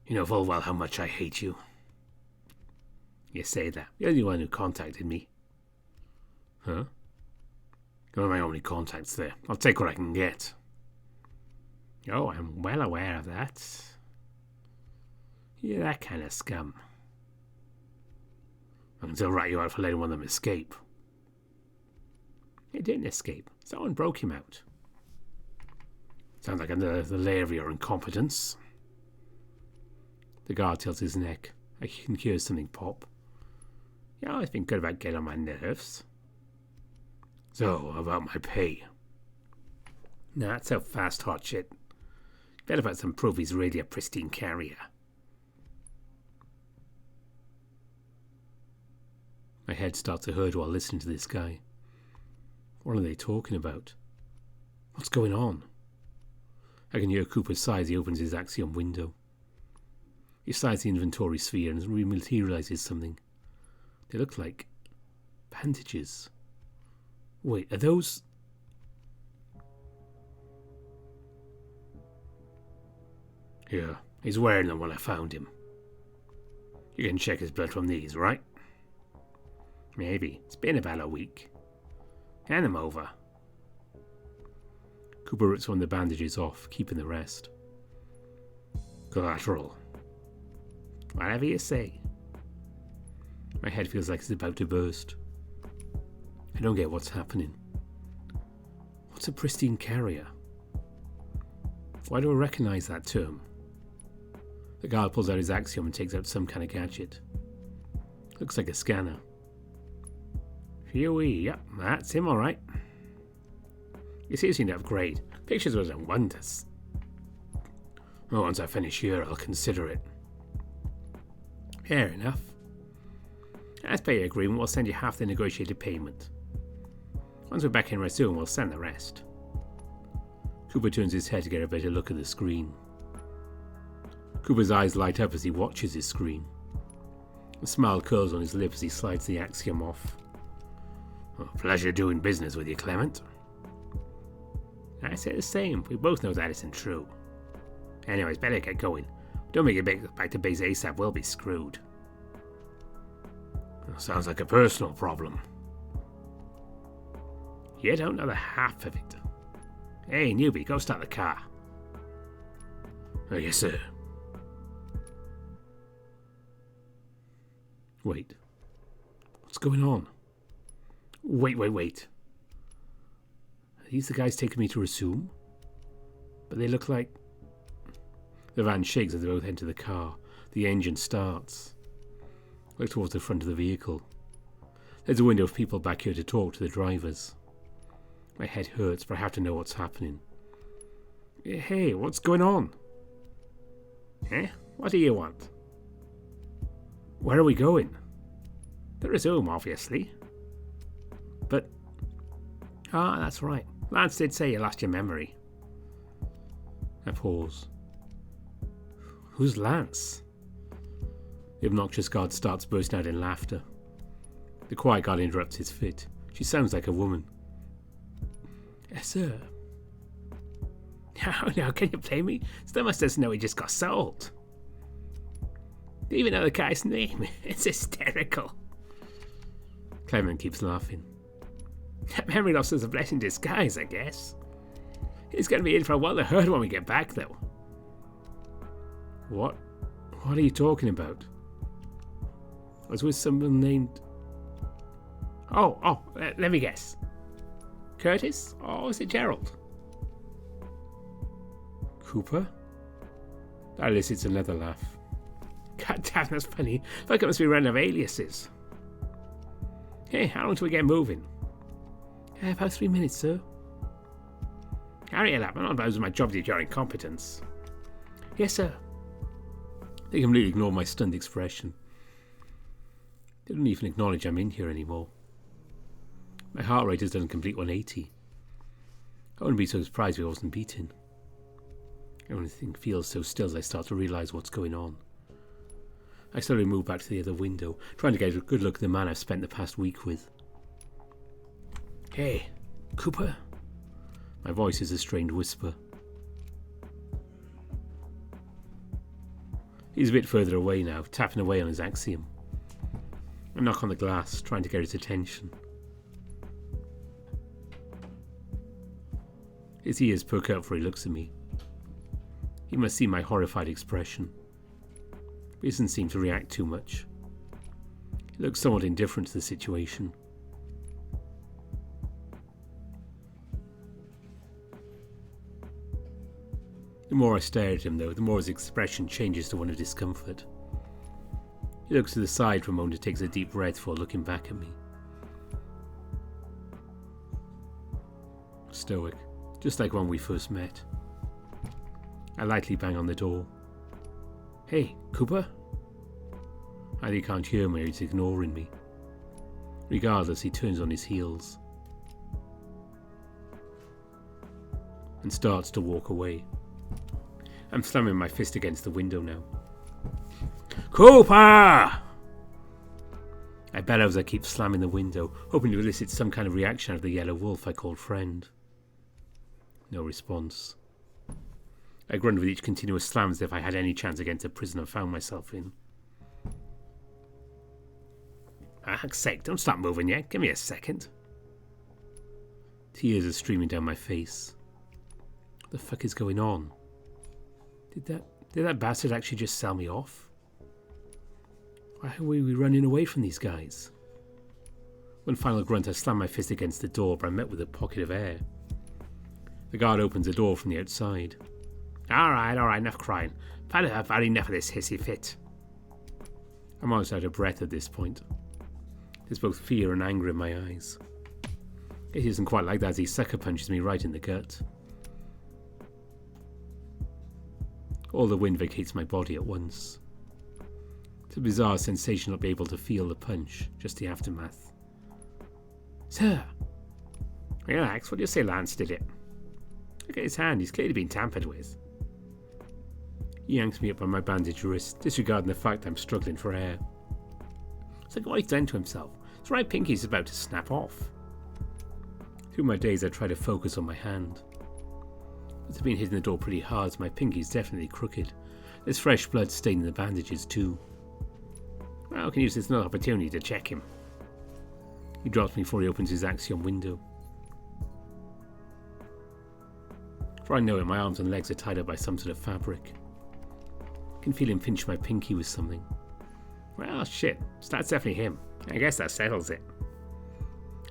You know full well how much I hate you. You say that. You're the only one who contacted me. Huh? You're my only contacts there. I'll take what I can get. Oh, I'm well aware of that. You're that kind of scum. I can still rat you out for letting one of them escape. He didn't escape. Someone broke him out. Sounds like another layer of your incompetence. The guard tilts his neck. I can hear something pop. Yeah, I've been good about getting on my nerves. So, about my pay. Nah, it's so fast, hot shit. Better find some proof he's really a pristine carrier. My head starts to hurt while listening to this guy. What are they talking about? What's going on? I can hear Cooper sigh as he opens his Axiom window. He slides the inventory sphere and rematerializes something. They look like bandages. Wait, are those... Yeah, he's wearing them when I found him. You can check his blood from these, right? Maybe. It's been about a week. Hand them over. Cooper rips one of the bandages off, keeping the rest. Collateral. Whatever you say. My head feels like it's about to burst. I don't get what's happening. What's a pristine carrier? Why do I recognize that term? The guard pulls out his Axiom and takes out some kind of gadget. Looks like a scanner. Huey, yep, that's him alright. You seem to upgrade. Pictures were done wonders. Well, once I finish here, I'll consider it. Fair enough. As per your agreement, we'll send you half the negotiated payment. Once we're back in resume, we'll send the rest. Cooper turns his head to get a better look at the screen. Cooper's eyes light up as he watches his screen. A smile curls on his lips as he slides the Axiom off. Oh, pleasure doing business with you, Clement. I say the same. We both know that isn't true. Anyways, better get going. Don't make it back to base ASAP, we'll be screwed. Sounds like a personal problem. You don't know the half of it. Hey, newbie, go start the car. Oh, yes, sir. Wait. What's going on? Wait. Are these the guys taking me to resume? But they look like... The van shakes as they both enter the car. The engine starts. I look towards the front of the vehicle. There's a window of people back here to talk to the drivers. My head hurts, but I have to know what's happening. Hey, what's going on? Eh? What do you want? Where are we going? The resume, obviously. But... Ah, that's right. Lance did say you lost your memory. I pause. Who's Lance? The obnoxious guard starts bursting out in laughter. The quiet guard interrupts his fit. She sounds like a woman. Yes, sir. Now, can you blame me? Still must doesn't know he just got sold. Do you even know the guy's name? It's hysterical. Clement keeps laughing. Memory loss is a blessing in disguise, I guess. He's going to be in for a while to hurt when we get back, though. What are you talking about? I was with someone named... Oh, let me guess. Curtis? Or is it Gerald? Cooper? That elicits another laugh. God damn, that's funny. Like it must be running of aliases. Hey, how long till we get moving? About 3 minutes, sir. Hurry it up, I'm not about my job due to your incompetence. Yes, sir. They completely ignore my stunned expression. They don't even acknowledge I'm in here anymore. My heart rate has done a complete 180. I wouldn't be so surprised if I wasn't beaten. Everything feels so still as I start to realise what's going on. I slowly moved back to the other window, trying to get a good look at the man I've spent the past week with. Hey, Cooper? My voice is a strained whisper. He's a bit further away now, tapping away on his axiom. I knock on the glass, trying to get his attention. His ears perk up for he looks at me. He must see my horrified expression. He doesn't seem to react too much. He looks somewhat indifferent to the situation. The more I stare at him, though, the more his expression changes to one of discomfort. He looks to the side for a moment and takes a deep breath before looking back at me. Stoic, just like when we first met. I lightly bang on the door. Hey, Cooper? Either he can't hear me or he's ignoring me. Regardless, he turns on his heels and starts to walk away. I'm slamming my fist against the window now. Cooper! I bellow as I keep slamming the window, hoping to elicit some kind of reaction out of the yellow wolf I called friend. No response. I grunt with each continuous slam as if I had any chance against the prison I found myself in. For heck's sake, don't stop moving yet. Give me a second. Tears are streaming down my face. What the fuck is going on? Did that bastard actually just sell me off? Why are we running away from these guys? One final grunt, I slam my fist against the door, but I'm met with a pocket of air. The guard opens the door from the outside. Alright, enough crying. I've had enough of this hissy fit. I'm almost out of breath at this point. There's both fear and anger in my eyes. It isn't quite like that as he sucker punches me right in the gut. All the wind vacates my body at once. It's a bizarre sensation not being able to feel the punch, just the aftermath. Sir! Relax, what do you say Lance did it? Look at his hand, he's clearly been tampered with. He yanks me up on my bandaged wrist, disregarding the fact I'm struggling for air. It's like what he's done to himself. His right pinky's about to snap off. Through my days I try to focus on my hand. It's been hitting the door pretty hard, so my pinky's definitely crooked. There's fresh blood staining the bandages too. Well, I can use this as an opportunity to check him. He drops me before he opens his axiom window. Before I know it, my arms and legs are tied up by some sort of fabric. I can feel him pinch my pinky with something. Well, shit, so that's definitely him. I guess that settles it.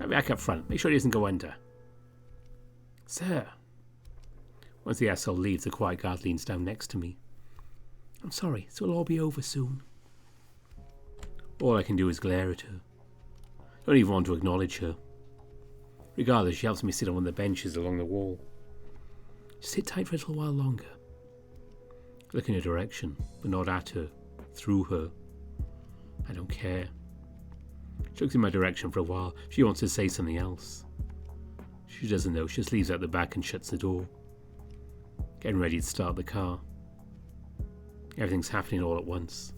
I'll be back up front, make sure he doesn't go under. Sir. Once the asshole leaves, the quiet guard leans down next to me. I'm sorry, this will all be over soon. All I can do is glare at her. I don't even want to acknowledge her. Regardless, she helps me sit on one of the benches along the wall. Just sit tight for a little while longer. I look in her direction, but not at her, through her. I don't care. She looks in my direction for a while. She wants to say something else. She doesn't know, she just leaves out the back and shuts the door. Getting ready to start the car. Everything's happening all at once.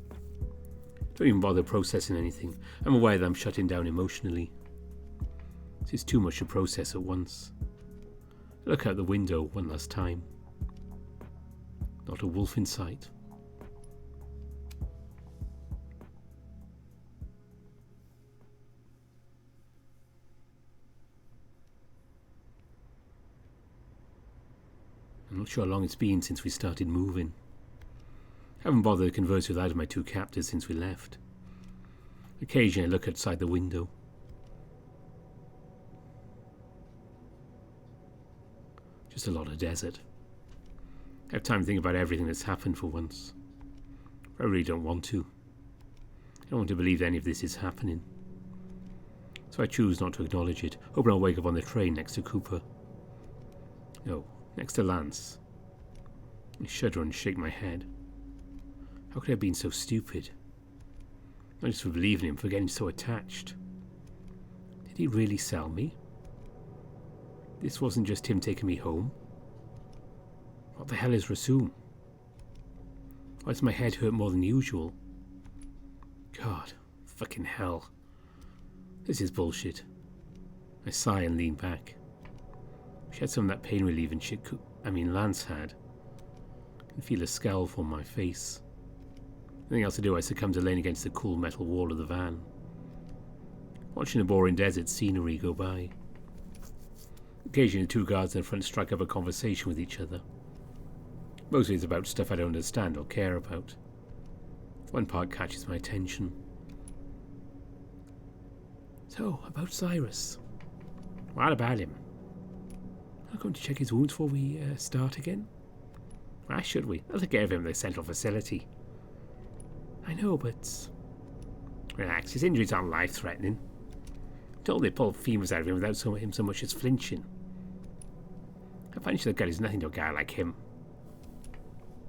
Don't even bother processing anything. I'm aware that I'm shutting down emotionally. This is too much to process at once. I look out the window one last time. Not a wolf in sight. I'm not sure how long it's been since we started moving. I haven't bothered to converse with either of my two captors since we left. Occasionally I look outside the window. Just a lot of desert. I have time to think about everything that's happened for once. I really don't want to. I don't want to believe that any of this is happening. So I choose not to acknowledge it, hoping I'll wake up on the train next to Cooper. No, next to Lance. I shudder and shake my head. How could I have been so stupid? Not just for believing him, for getting so attached. Did he really sell me? This wasn't just him taking me home. What the hell is Rasoom? Why does my head hurt more than usual? God, fucking hell. This is bullshit. I sigh and lean back. She had some of that pain relieving shit Lance had. I can feel a scowl from my face. Nothing else to do, I succumb to laying against the cool metal wall of the van, watching the boring desert scenery go by. Occasionally, the two guards in front strike up a conversation with each other. Mostly it's about stuff I don't understand or care about. One part catches my attention. So, about Cyrus. What about him? I'm going to check his wounds before we start again. Why should we? I'll take care of him at the central facility. I know, but... Relax, his injuries aren't life-threatening. Told they pulled femurs out of him without him so much as flinching. I find the gut is nothing to a guy like him.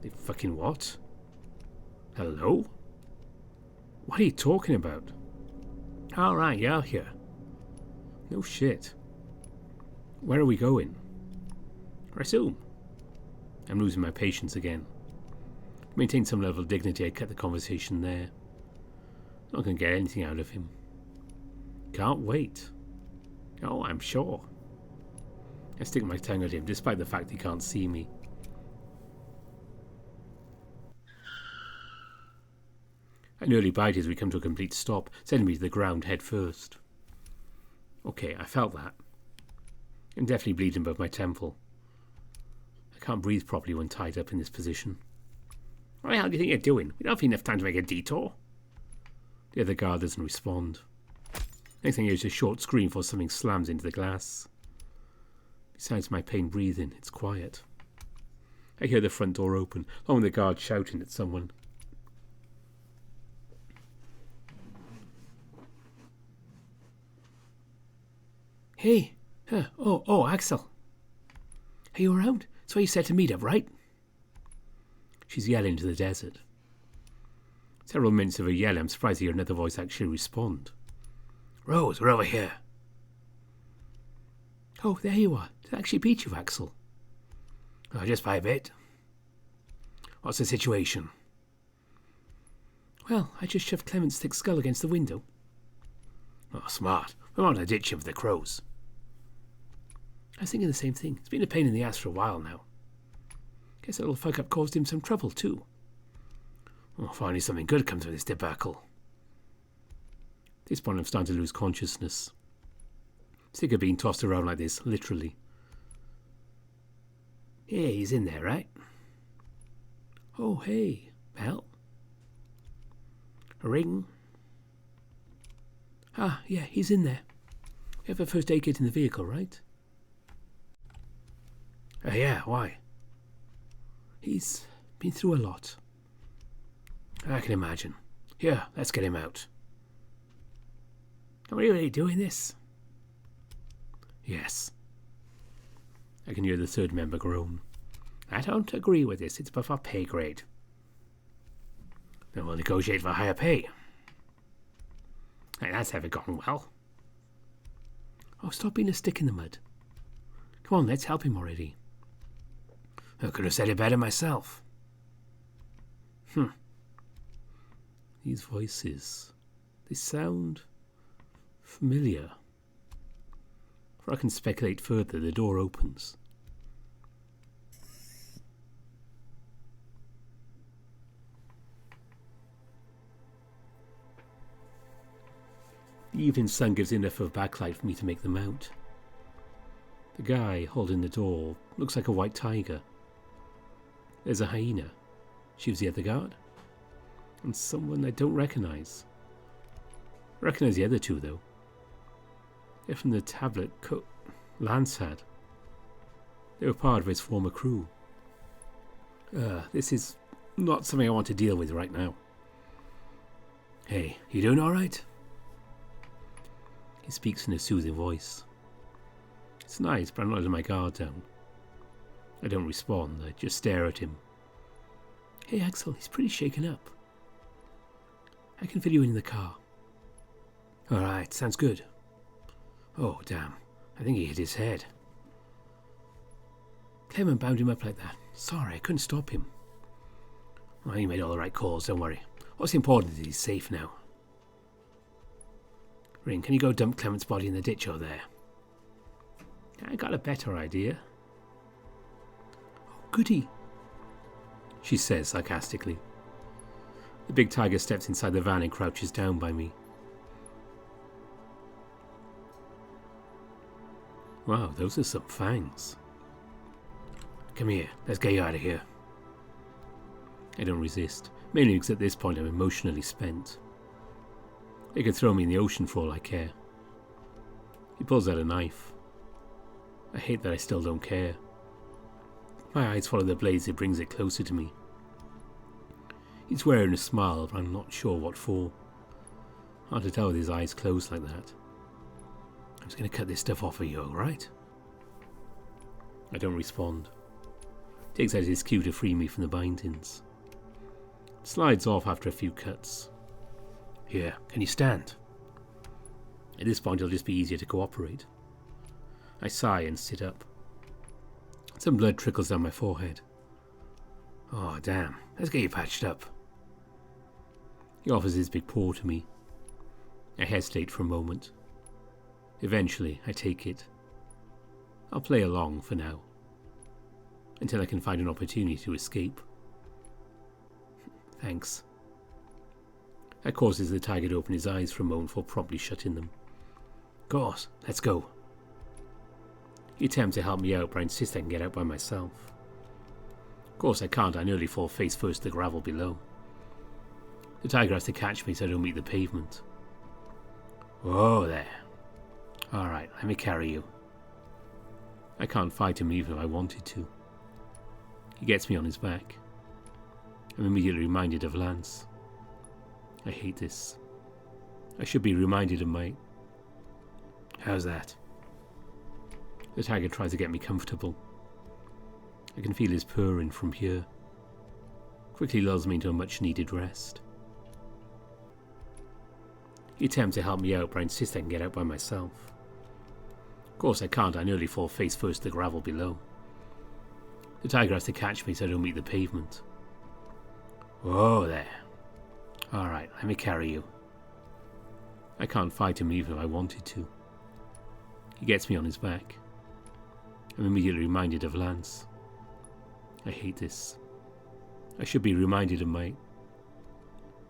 They fucking what? Hello? What are you talking about? Alright, you're here. No shit. Where are we going? Resume. I'm losing my patience again. To maintain some level of dignity, I cut the conversation there. Not going to get anything out of him. Can't wait. Oh, I'm sure. I stick my tongue at him, despite the fact he can't see me. I nearly bite as we come to a complete stop, sending me to the ground head first. Okay, I felt that. I'm definitely bleeding above my temple. I can't breathe properly when tied up in this position. What the hell do you think you're doing? We don't have enough time to make a detour. The other guard doesn't respond. Next thing is a short scream before something slams into the glass. Besides my pain breathing, it's quiet. I hear the front door open, along with the guard shouting at someone. Hey! Oh, Axel. Are you around? That's where you said to meet up, right? She's yelling into the desert. Several minutes of her yelling, I'm surprised to hear another voice actually respond. Rose, we're over here. Oh, there you are. Did I actually beat you, Axel? Oh, just by a bit. What's the situation? Well, I just shoved Clement's thick skull against the window. Oh, smart. We want to ditch him for the crows. I was thinking the same thing. It's been a pain in the ass for a while now. Guess that little fuck-up caused him some trouble, too. Oh, finally something good comes from this debacle. At this point I'm starting to lose consciousness. Sick of being tossed around like this, literally. Yeah, he's in there, right? Oh, hey, Belle. A ring? Ah, yeah, he's in there. We have a first aid kit in the vehicle, right? Yeah, why? He's been through a lot. I can imagine. Here, let's get him out. Are we really doing this? Yes. I can hear the third member groan. I don't agree with this. It's above our pay grade. Then we'll negotiate for higher pay. Hey, that's ever gone well. Oh, stop being a stick in the mud. Come on, let's help him already. I could have said it better myself. These voices, they sound familiar. Before I can speculate further, the door opens. The evening sun gives enough of backlight for me to make them out. The guy holding the door looks like a white tiger. There's a hyena. She was the other guard. And someone I don't recognise. I recognise the other two, though. They're from the tablet Lance had. They were part of his former crew. This is not something I want to deal with right now. Hey, you doing alright? He speaks in a soothing voice. It's nice, but I'm not letting my guard down. I don't respond, I just stare at him. Hey Axel, he's pretty shaken up. I can fill you in the car. Alright, sounds good. Oh, damn. I think he hit his head. Clement bound him up like that. Sorry, I couldn't stop him. Well, he made all the right calls, don't worry. What's important is he's safe now. Ring, can you go dump Clement's body in the ditch over there? I got a better idea. Oh, goody, she says sarcastically. The big tiger steps inside the van and crouches down by me. Wow, those are some fangs. Come here, let's get you out of here. I don't resist, mainly because at this point I'm emotionally spent. They could throw me in the ocean for all I care. He pulls out a knife. I hate that I still don't care. My eyes follow the blade as he brings it closer to me. He's wearing a smile, but I'm not sure what for. Hard to tell with his eyes closed like that. I'm just going to cut this stuff off of you, alright? I don't respond. Takes out his cue to free me from the bindings. Slides off after a few cuts. Here, can you stand? At this point it'll just be easier to cooperate. I sigh and sit up. Some blood trickles down my forehead. Oh damn, let's get you patched up. He offers his big paw to me. I hesitate for a moment. Eventually I take it. I'll play along for now. Until I can find an opportunity to escape. Thanks. That causes the tiger to open his eyes for a moment before promptly shutting them. Of course, let's go. He attempts to help me out, but I insist I can get out by myself. Of course I can't, I nearly fall face first to the gravel below. The tiger has to catch me so I don't meet the pavement. Whoa there. Alright, let me carry you. I can't fight him even if I wanted to. He gets me on his back. I'm immediately reminded of Lance. I hate this. I should be reminded of my... How's that? The tiger tries to get me comfortable. I can feel his purring from here. Quickly lulls me into a much needed rest. He attempts to help me out, but I insist I can get out by myself. Of course I can't, I nearly fall face first to the gravel below. The tiger has to catch me so I don't meet the pavement. Whoa there. Alright, let me carry you. I can't fight him even if I wanted to. He gets me on his back. I'm immediately reminded of Lance. I hate this. I should be reminded of my...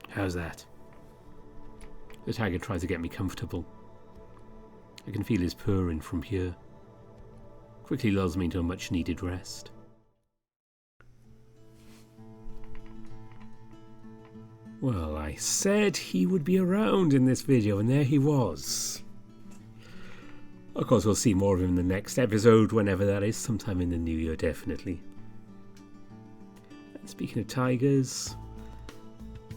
How's that? The tiger tries to get me comfortable. I can feel his purring from here. Quickly lulls me into a much needed rest. Well, I said he would be around in this video, and there he was. Of course, we'll see more of him in the next episode, whenever that is, sometime in the new year, definitely. And speaking of tigers,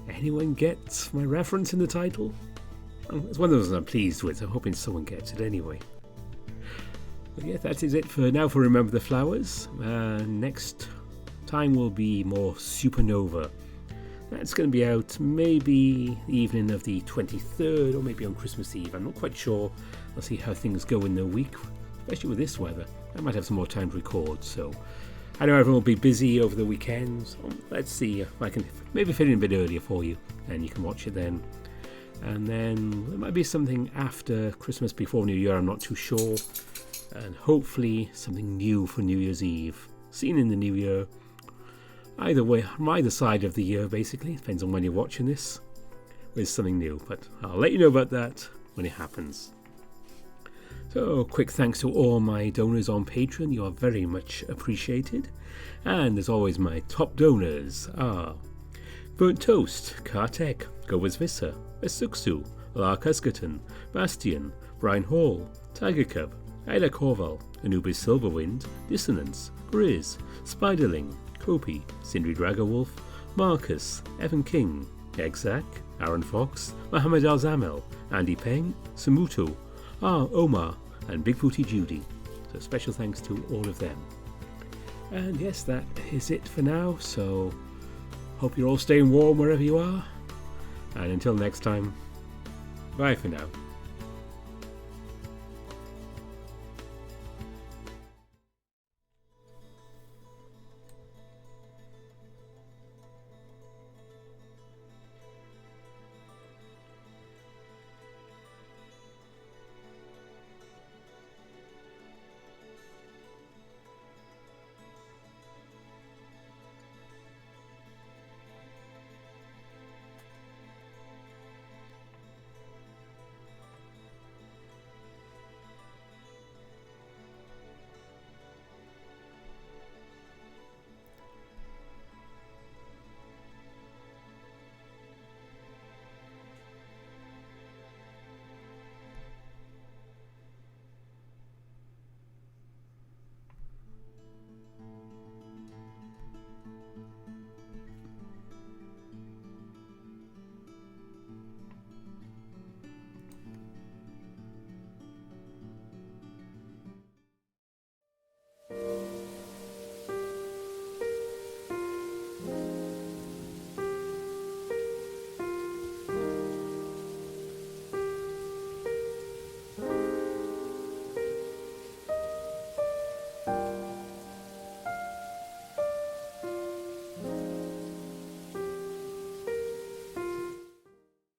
anyone get my reference in the title? It's one of those I'm pleased with, so I'm hoping someone gets it anyway. But yeah, that is it for now for Remember the Flowers. Next time will be more Supernova. That's going to be out maybe the evening of the 23rd or maybe on Christmas Eve. I'm not quite sure. I'll see how things go in the week, especially with this weather. I might have some more time to record, so I know everyone will be busy over the weekend. So let's see if I can maybe fit in a bit earlier for you and you can watch it then. And then there might be something after Christmas before New Year, I'm not too sure. And hopefully something new for New Year's Eve. Seen in the new year. Either way, from either side of the year basically, depends on when you're watching this, with something new, but I'll let you know about that when it happens. So, quick thanks to all my donors on Patreon, you are very much appreciated. And as always, my top donors are Burnt Toast, Kartek, Govers Vissa, Esuksu, Lar Cuskaton, Bastian, Brian Hall, Tiger Cub, Ida Corval, Anubis Silverwind, Dissonance, Grizz, Spiderling, Kopi, Sindri Dragowolf, Marcus, Evan King, Exak, Aaron Fox, Mohammed Al-Zamel, Andy Peng, Samuto, Omar, and Big Booty Judy. So special thanks to all of them. And yes, that is it for now, so hope you're all staying warm wherever you are. And until next time, bye for now.